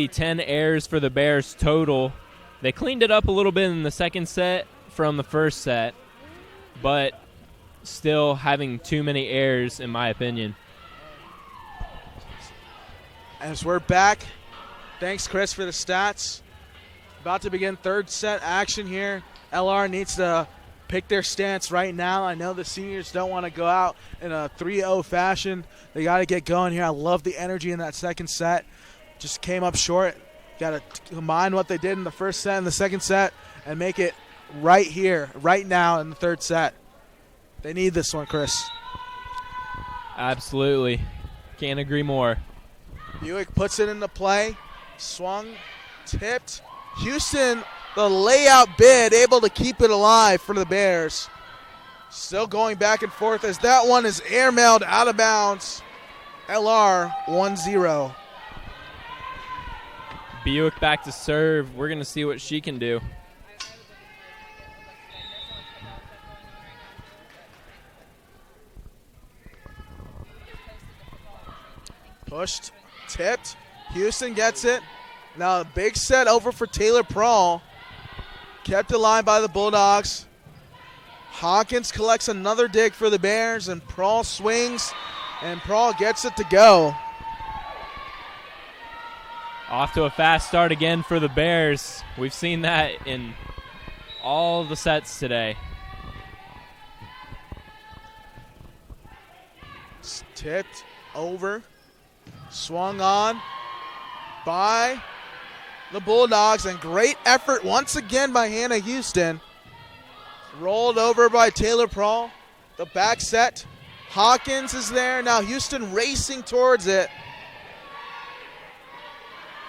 10 errors for the Bears total. They cleaned it up a little bit in the second set from the first set, but still having too many errors in my opinion. As we're back, thanks Chris for the stats. About to begin third set action here. LR needs to pick their stance right now. I know the seniors don't want to go out in a 3-0 fashion. They got to get going here. I love the energy in that second set. Just came up short. Got to combine what they did in the first set and the second set and make it right here, right now in the third set. They need this one, Chris. Absolutely. Can't agree more. Buick puts it into play. Swung, tipped. Houston, the layout bid, able to keep it alive for the Bears. Still going back and forth as that one is airmailed out of bounds. LR 1-0. Buick back to serve. We're going to see what she can do. Pushed, tipped. Houston gets it. Now a big set over for Taylor Prawl. Kept alive by the Bulldogs. Hawkins collects another dig for the Bears, and Prawl swings, and Prawl gets it to go. Off to a fast start again for the Bears. We've seen that in all the sets today. It's tipped over, swung on by the Bulldogs, and great effort once again by Hannah Houston. Rolled over by Taylor Prawl. The back set. Hawkins is there. Now Houston racing towards it.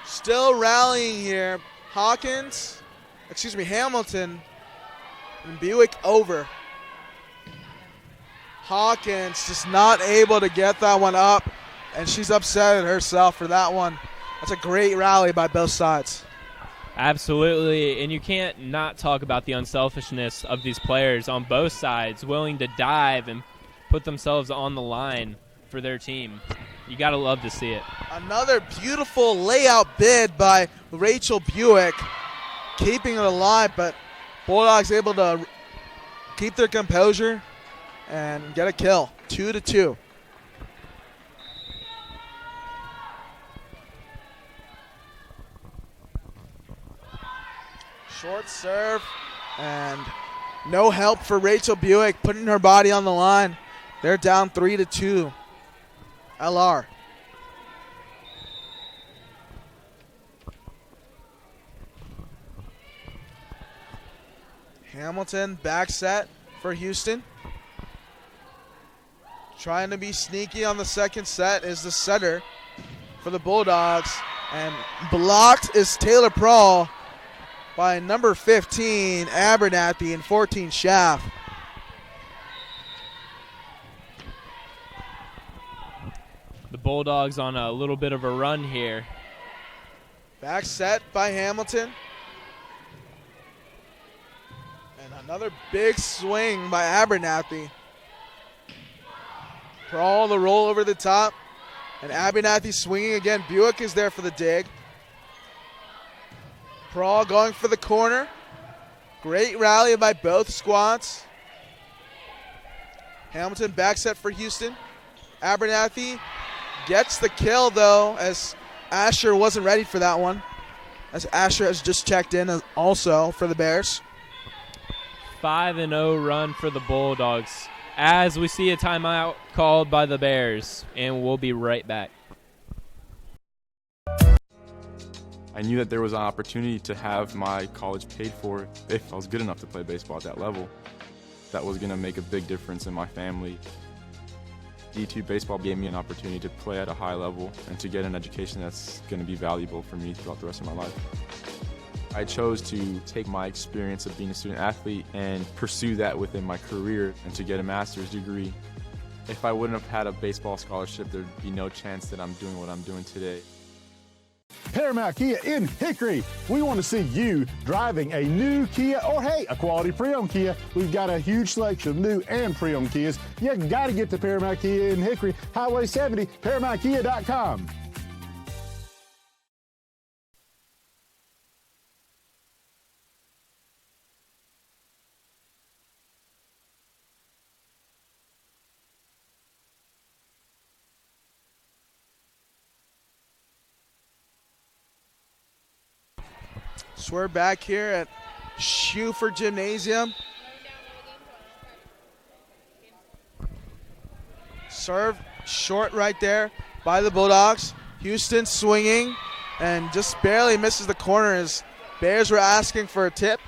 Still rallying here. Hamilton and Buick over. Hawkins just not able to get that one up, and she's upset at herself for that one. That's a great rally by both sides. Absolutely, and you can't not talk about the unselfishness of these players on both sides, willing to dive and put themselves on the line for their team. You got to love to see it. Another beautiful layout bid by Rachel Buick, keeping it alive, but Bulldogs able to keep their composure and get a kill. 2-2. Short serve, and no help for Rachel Buick, putting her body on the line. They're down 3-2. LR. Hamilton back set for Houston. Trying to be sneaky on the second set is the setter for the Bulldogs. And blocked is Taylor Prawl by number 15, Abernathy, and 14, Schaff. The Bulldogs on a little bit of a run here. Back set by Hamilton. And another big swing by Abernathy. Prawl the roll over the top. And Abernathy swinging again. Buick is there for the dig. Prawl going for the corner. Great rally by both squads. Hamilton back set for Houston. Abernathy gets the kill, though, as Asher wasn't ready for that one, as Asher has just checked in also for the Bears. 5-0 run for the Bulldogs as we see a timeout called by the Bears, and we'll be right back. I knew that there was an opportunity to have my college paid for if I was good enough to play baseball at that level. That was going to make a big difference in my family. D2 baseball gave me an opportunity to play at a high level and to get an education that's going to be valuable for me throughout the rest of my life. I chose to take my experience of being a student athlete and pursue that within my career and to get a master's degree. If I wouldn't have had a baseball scholarship, there'd be no chance that I'm doing what I'm doing today. Paramount Kia in Hickory. We want to see you driving a new Kia or, hey, a quality pre-owned Kia. We've got a huge selection of new and pre-owned Kias. You got to get to Paramount Kia in Hickory, Highway 70, ParamountKia.com. So we're back here at Schuford Gymnasium. Serve short right there by the Bulldogs. Houston swinging and just barely misses the corner as Bears were asking for a tip.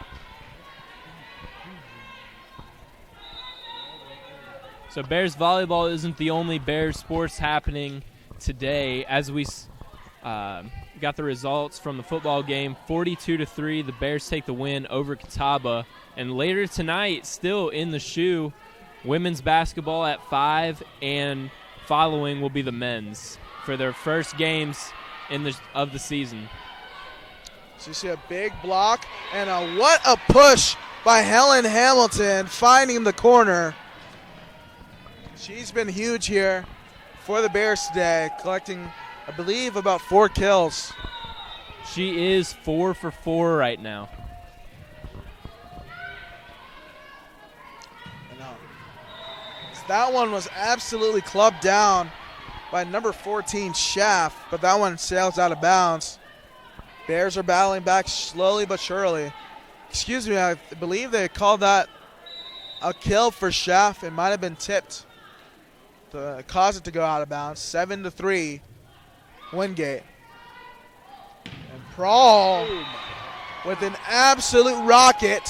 So Bears volleyball isn't the only Bears sports happening today. As we got the results from the football game, 42-3, the Bears take the win over Catawba. And later tonight, still in the shoe, women's basketball at 5, and following will be the men's for their first games of the season. So you see a big block, and what a push by Helen Hamilton, finding the corner. She's been huge here for the Bears today, collecting, I believe, about 4 kills. She is 4 for 4 right now. That one was absolutely clubbed down by number 14, Schaff, but that one sails out of bounds. Bears are battling back slowly but surely. Excuse me, I believe they called that a kill for Schaff. It might have been tipped to cause it to go out of bounds. 7-3, Wingate. And Prawl with an absolute rocket.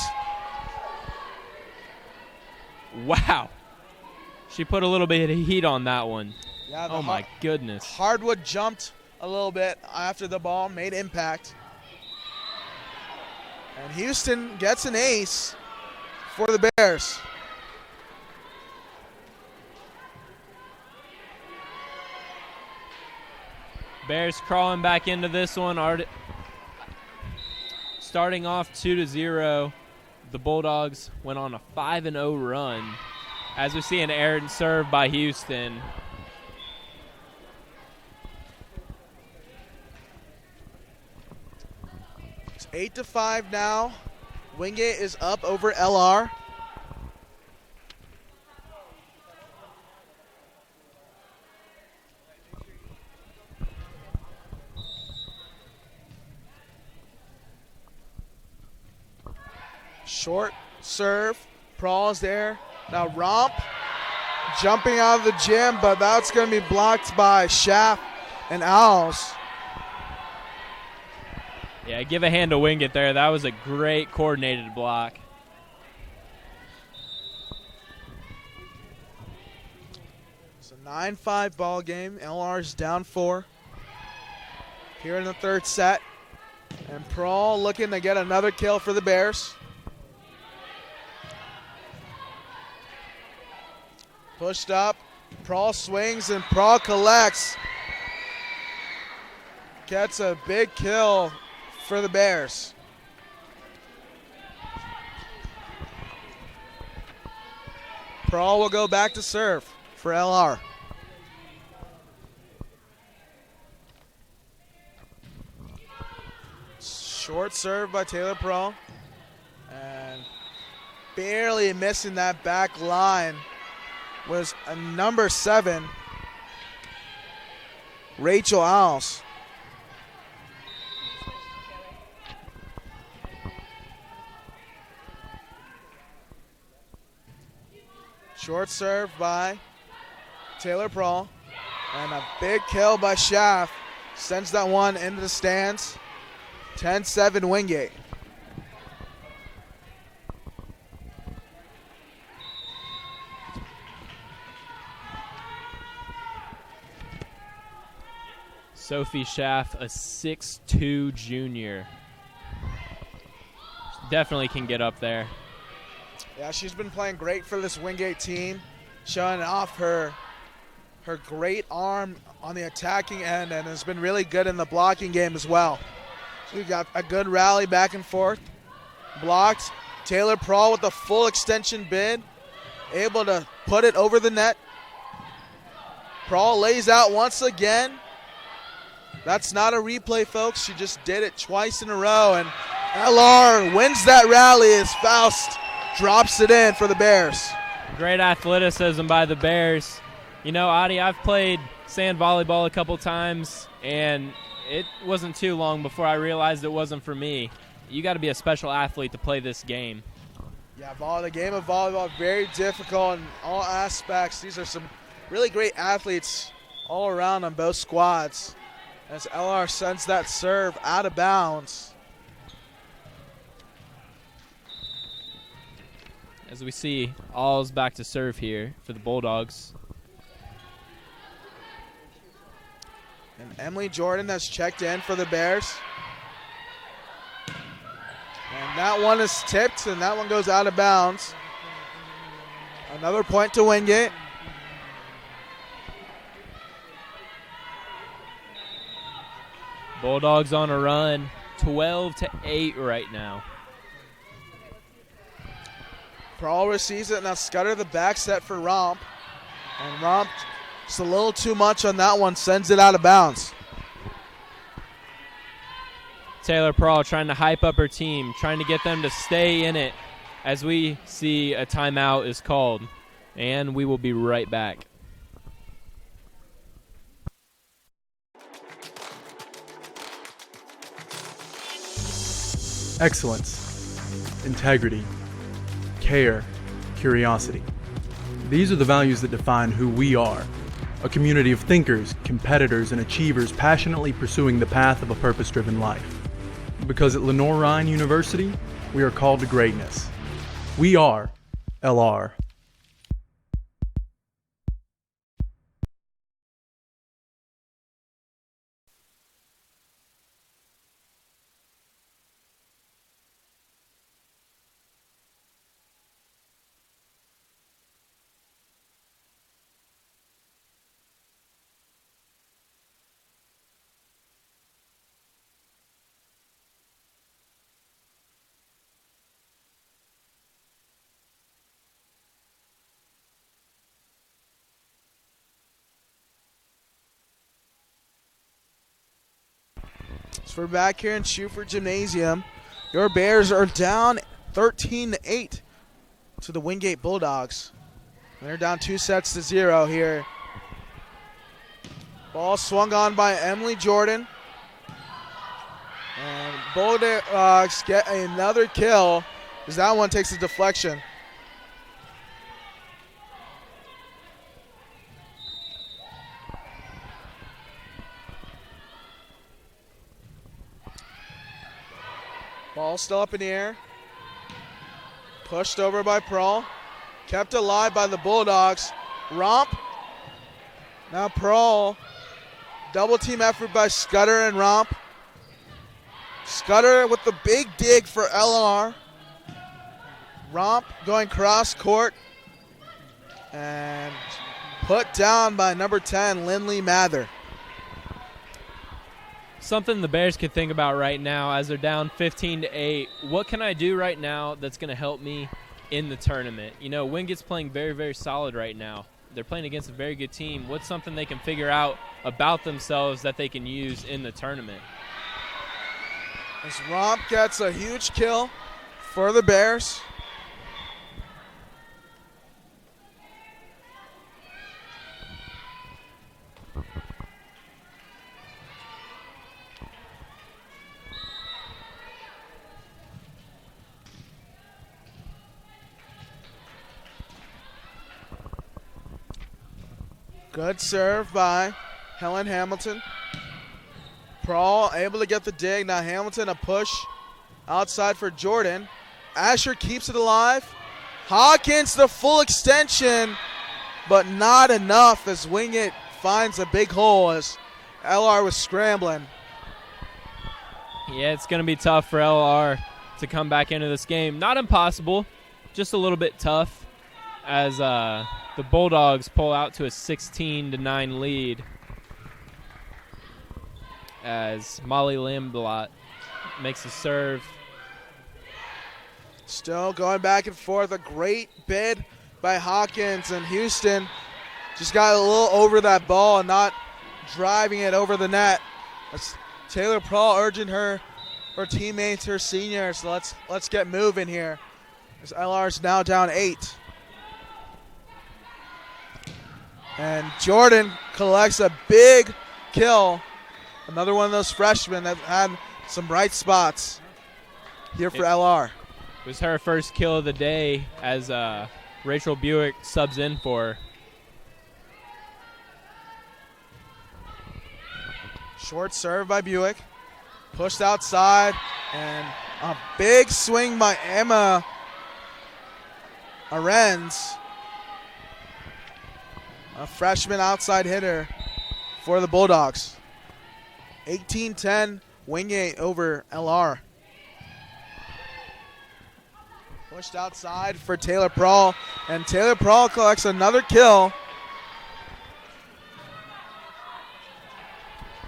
Wow. She put a little bit of heat on that one. Yeah, oh, my goodness. Hardwood jumped a little bit after the ball, made impact. And Houston gets an ace for the Bears. Bears crawling back into this one. Starting off 2-0, the Bulldogs went on a 5-0 run. As we see an errant serve by Houston. It's 8-5 now. Wingate is up over LR. Short serve. Prawl's there. Now Romp jumping out of the gym, but that's going to be blocked by Schaff and Owls. Yeah, give a hand to Wingate there. That was a great coordinated block. It's a 9-5 ball game. LR's down 4 here in the third set. And Prawl looking to get another kill for the Bears. Pushed up, Prawl swings, and Prawl collects. Gets a big kill for the Bears. Prawl will go back to serve for LR. Short serve by Taylor Prawl. And barely missing that back line was a number 7, Rachel Owls. Short serve by Taylor Prawl. And a big kill by Schaff. Sends that one into the stands. 10-7 Wingate. Sophie Schaff, a 6'2" junior. Definitely can get up there. Yeah, she's been playing great for this Wingate team, showing off her great arm on the attacking end, and has been really good in the blocking game as well. So we've got a good rally back and forth. Blocked. Taylor Prawl with the full extension bid, able to put it over the net. Prawl lays out once again. That's not a replay, folks. She just did it twice in a row, and LR wins that rally as Faust drops it in for the Bears. Great athleticism by the Bears. You know, Adi, I've played sand volleyball a couple times, and it wasn't too long before I realized it wasn't for me. You got to be a special athlete to play this game. Yeah, the game of volleyball, very difficult in all aspects. These are some really great athletes all around on both squads. As LR sends that serve out of bounds. As we see, All's back to serve here for the Bulldogs. And Emily Jordan has checked in for the Bears. And that one is tipped, and that one goes out of bounds. Another point to Wingate. Bulldogs on a run, 12-8 right now. Prawl receives it, now Scudder the back set for Romp. And Romp, just a little too much on that one, sends it out of bounds. Taylor Prawl trying to hype up her team, trying to get them to stay in it as we see a timeout is called. And we will be right back. Excellence, integrity, care, curiosity. These are the values that define who we are. A community of thinkers, competitors, and achievers passionately pursuing the path of a purpose-driven life. Because at Lenoir-Rhyne University, we are called to greatness. We are LR. So we're back here in Schuford Gymnasium. Your Bears are down 13-8 to the Wingate Bulldogs. They're down 2-0 here. Ball swung on by Emily Jordan. And Bulldogs get another kill as that one takes a deflection. Ball still up in the air. Pushed over by Prawl. Kept alive by the Bulldogs. Romp. Now Prawl. Double team effort by Scudder and Romp. Scudder with the big dig for LR. Romp going cross court. And put down by number 10, Lindley Mather. Something the Bears could think about right now as they're down 15-8. What can I do right now that's going to help me in the tournament? You know, Wingate's playing very, very solid right now. They're playing against a very good team. What's something they can figure out about themselves that they can use in the tournament? As Romp gets a huge kill for the Bears. Good serve by Helen Hamilton. Prawl able to get the dig. Now Hamilton a push outside for Jordan. Asher keeps it alive. Hawkins the full extension, but not enough as Wingate finds a big hole as LR was scrambling. Yeah, it's going to be tough for LR to come back into this game. Not impossible, just a little bit tough as the Bulldogs pull out to a 16-9 lead as Molly Limblot makes a serve. Still going back and forth. A great bid by Hawkins, and Houston just got a little over that ball and not driving it over the net. That's Taylor Prawl urging her teammates, her seniors, so let's get moving here. As LR's now down 8. And Jordan collects a big kill. Another one of those freshmen that had some bright spots here for LR. It was her first kill of the day as Rachel Buick subs in for her. Short serve by Buick. Pushed outside. And a big swing by Emma Arends. A freshman outside hitter for the Bulldogs. 18-10 Wingate over LR. Pushed outside for Taylor Prawl, and Taylor Prawl collects another kill.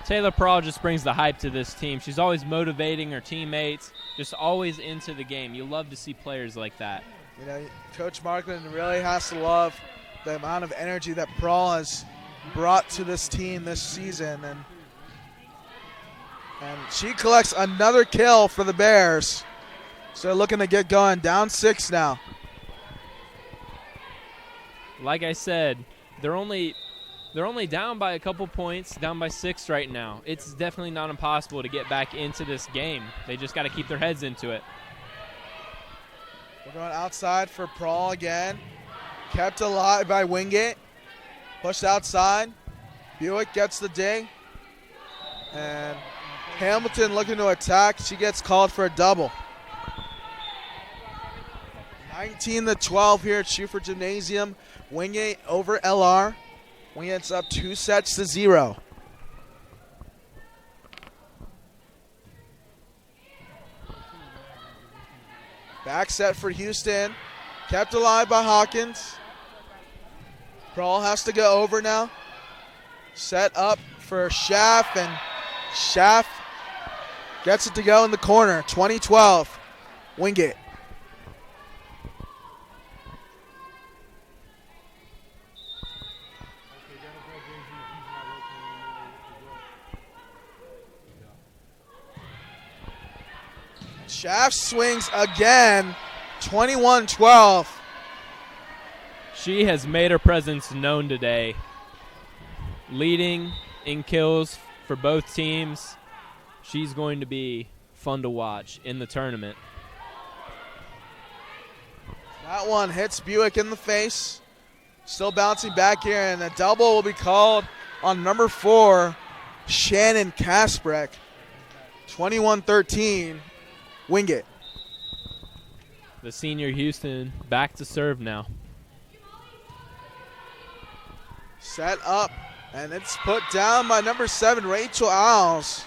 Taylor Prawl just brings the hype to this team. She's always motivating her teammates, just always into the game. You love to see players like that. You know, Coach Markland really has to love the amount of energy that Prawl has brought to this team this season. And And she collects another kill for the Bears. So they're looking to get going. Down 6 now. Like I said, they're only down by a couple points, down by 6 right now. It's definitely not impossible to get back into this game. They just got to keep their heads into it. We're going outside for Prawl again. Kept alive by Wingate. Pushed outside. Buick gets the dig. And Hamilton looking to attack. She gets called for a double. 19-12 here at Schufer Gymnasium. Wingate over LR. Wingate's up 2-0. Back set for Houston. Kept alive by Hawkins. Prawl has to go over now. Set up for Schaff, and Schaff gets it to go in the corner. 20-12, Wingate. Schaff swings again, 21-12. She has made her presence known today, leading in kills for both teams. She's going to be fun to watch in the tournament. That one hits Buick in the face. Still bouncing back here, and a double will be called on number 4, Shannon Kasprek. 21-13, Wingate. The senior Houston back to serve now. Set up, and it's put down by number 7, Rachel Owls.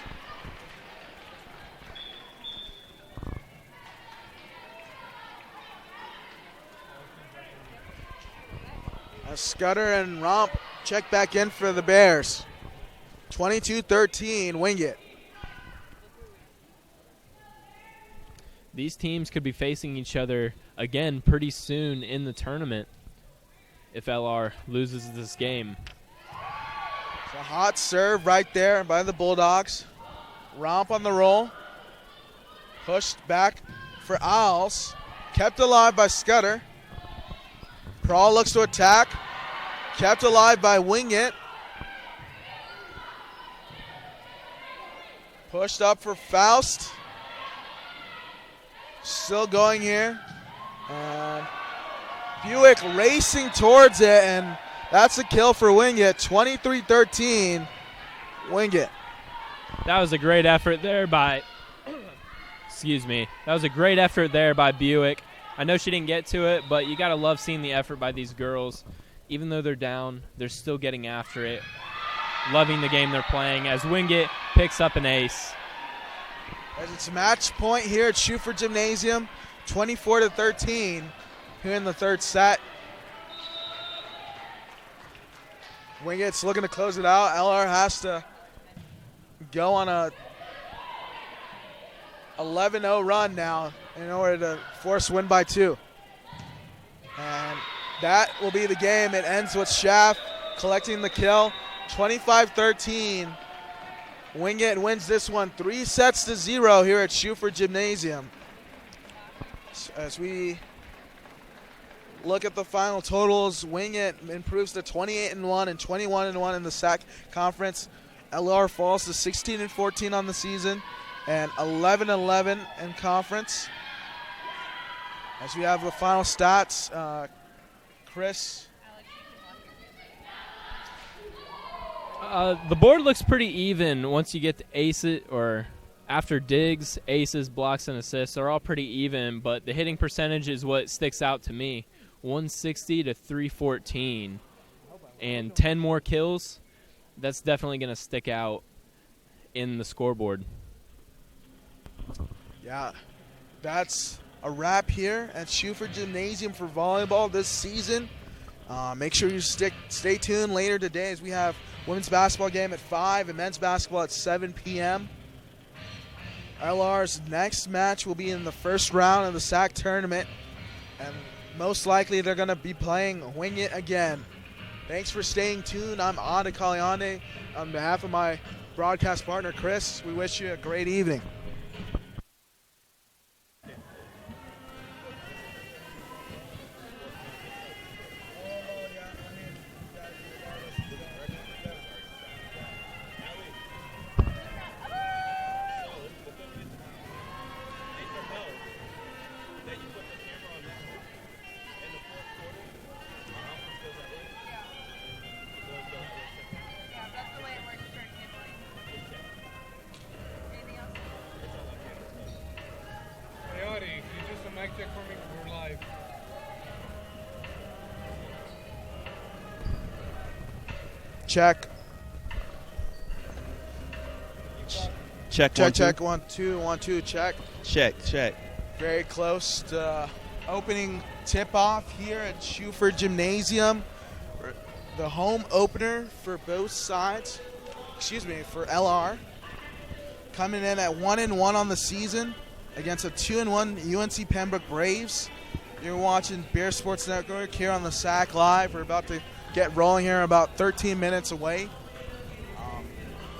Scudder and Romp check back in for the Bears. 22-13, Wingate. These teams could be facing each other again pretty soon in the tournament if LR loses this game. It's a hot serve right there by the Bulldogs. Romp on the roll. Pushed back for Owls. Kept alive by Scudder. Prawl looks to attack. Kept alive by Wingate. Pushed up for Faust. Still going here. Buick racing towards it, and that's a kill for Wingate. 23-13, Wingate. That was a great effort there by, excuse me, that was a great effort there by Buick. I know she didn't get to it, but you got to love seeing the effort by these girls. Even though they're down, they're still getting after it. Loving the game they're playing as Wingate picks up an ace. As it's match point here at Schufer Gymnasium, 24-13 here in the third set. Wingate's looking to close it out. LR has to go on a 11-0 run now in order to force win by 2. And that will be the game. It ends with Schaff collecting the kill. 25-13. Wingate wins this one 3-0 here at Schufer Gymnasium. As we look at the final totals, Wingate improves to 28-1 and 21-1 in the SAC conference. LR falls to 16-14 on the season and 11-11 in conference. As we have the final stats, Chris. The board looks pretty even once you get to aces, or after digs, aces, blocks, and assists. They're all pretty even, but the hitting percentage is what sticks out to me. 160 to 314. And 10 more kills, that's definitely going to stick out in the scoreboard. Yeah, that's a wrap here at Schufer Gymnasium for volleyball this season. Make sure you stay tuned later today as we have women's basketball game at 5 and men's basketball at 7 p.m. LR's next match will be in the first round of the SAC tournament, and most likely they're going to be playing Wingate again. Thanks for staying tuned. I'm Ade Kaliane on behalf of my broadcast partner, Chris. We wish you a great evening. Check. Check. Check. 1 2 1 2. Check. Check. Very close to opening tip-off here at Schuford Gymnasium. The home opener for both sides. For LR. Coming in at 1-1 on the season against a 2-1 UNC Pembroke Braves. You're watching Bear Sports Network here on the SAC Live. We're about to get rolling here, about 13 minutes away.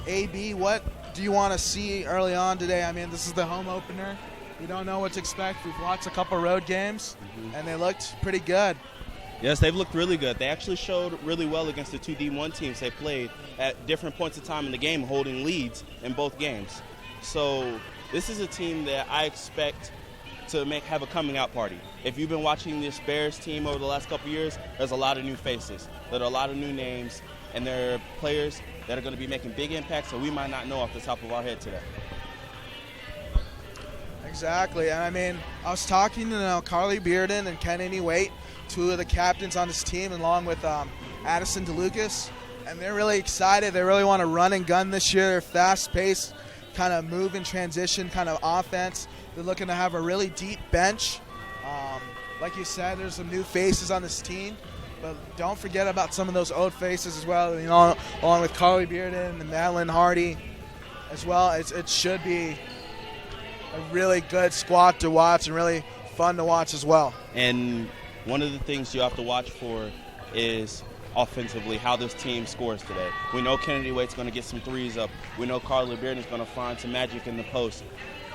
AB, what do you want to see early on today? I mean, this is the home opener. We don't know what to expect. We've watched a couple road games, and they looked pretty good. Yes, they've looked really good. They actually showed really well against the two D1 teams they played at different points of time in the game, holding leads in both games. So this is a team that I expect to have a coming out party. If you've been watching this Bears team over the last couple years, there's a lot of new faces. There are a lot of new names, and there are players that are going to be making big impacts that we might not know off the top of our head today. Exactly, and I mean, I was talking to Carly Bearden and Kennedy Waite, two of the captains on this team, along with Addison DeLucas, and they're really excited. They really want to run and gun this year. They're fast-paced, kind of move and transition kind of offense. They're looking to have a really deep bench. Like you said, there's some new faces on this team, but don't forget about some of those old faces as well, along with Carly Bearden and Madeline Hardy as well. It should be a really good squad to watch and really fun to watch as well. And one of the things you have to watch for is offensively how this team scores today. We know Kennedy Waite's going to get some threes up. We know Carly Bearden's going to find some magic in the post.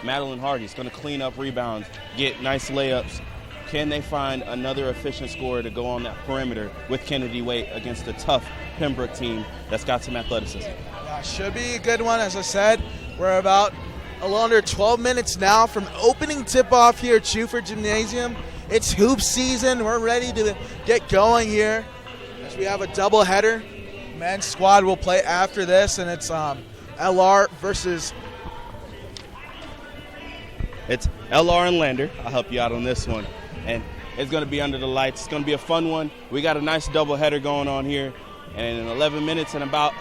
Madeline Hardy's going to clean up rebounds, get nice layups. Can they find another efficient scorer to go on that perimeter with Kennedy Waite against a tough Pembroke team that's got some athleticism? Yeah, should be a good one. As I said, we're about a little under 12 minutes now from opening tip-off here at Schuford Gymnasium. It's hoop season. We're ready to get going here as we have a doubleheader. Men's squad will play after this, and it's LR versus... It's LR and Lander. I'll help you out on this one. And it's going to be under the lights. It's going to be a fun one. We got a nice doubleheader going on here. And in 11 minutes and about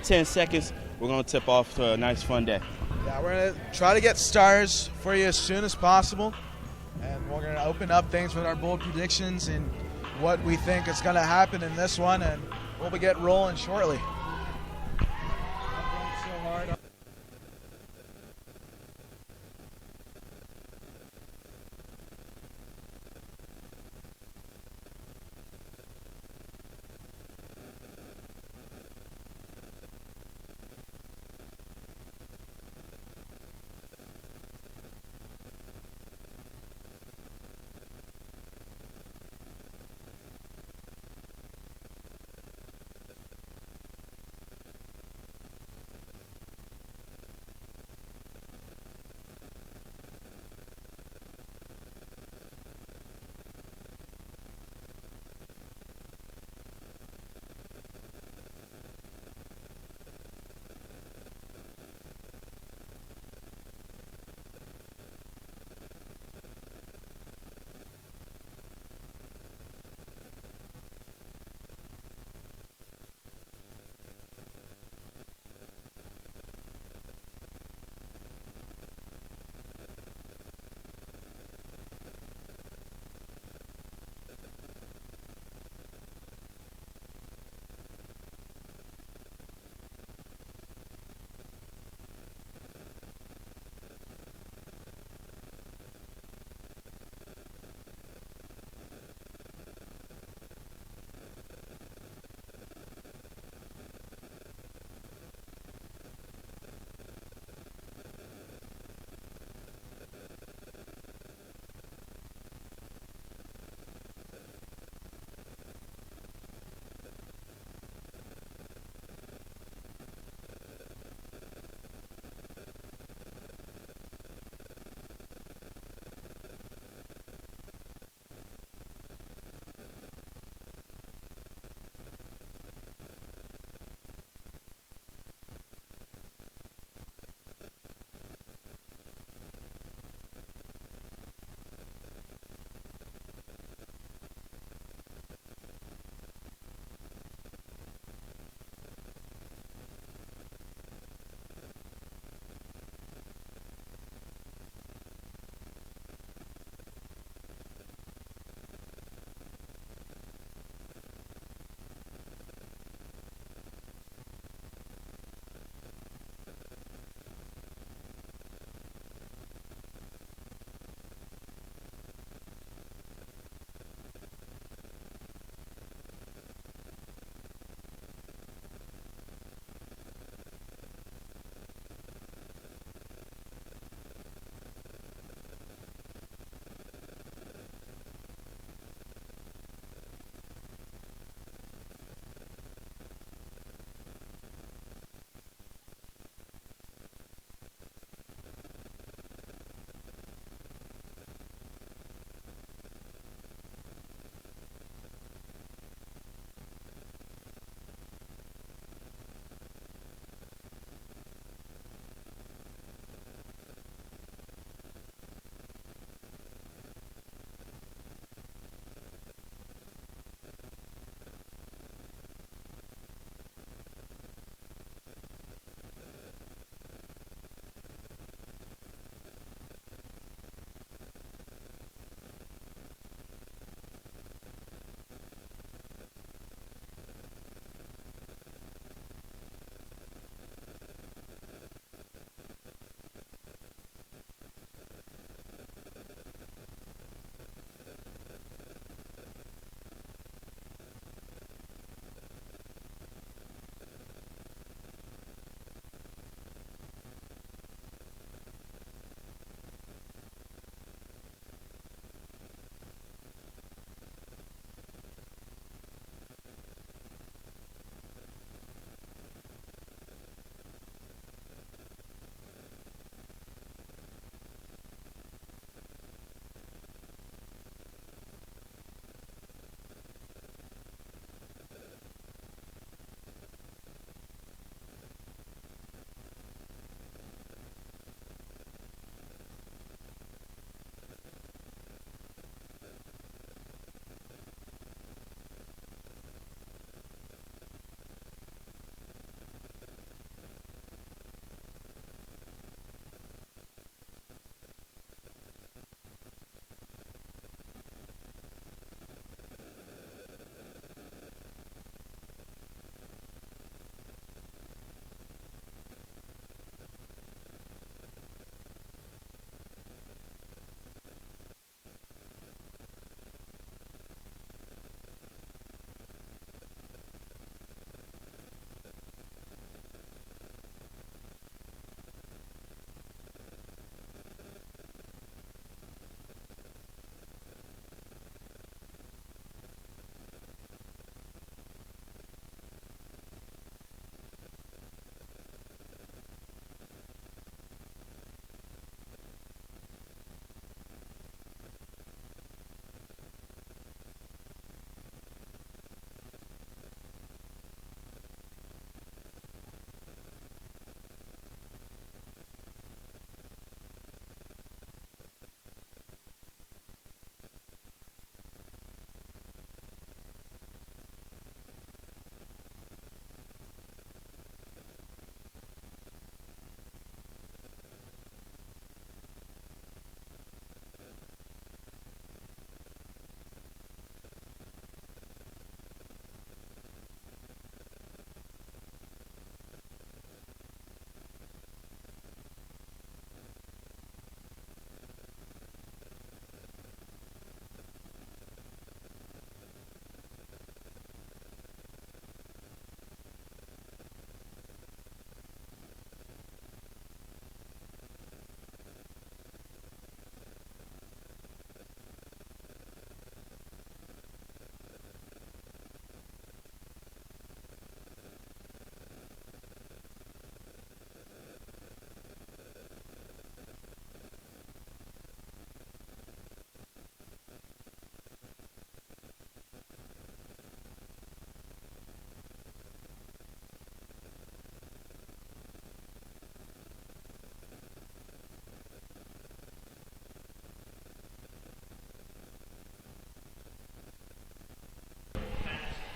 10 seconds, we're going to tip off to a nice, fun day. Yeah, we're going to try to get stars for you as soon as possible. And we're going to open up things with our bold predictions and what we think is going to happen in this one. And we'll be getting rolling shortly.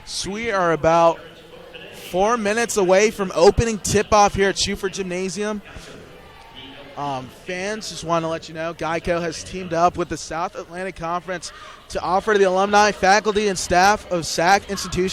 So we are about 4 minutes away from opening tip-off here at Schufer Gymnasium. Fans, just want to let you know, Geico has teamed up with the South Atlantic Conference to offer the alumni, faculty, and staff of SAC institutions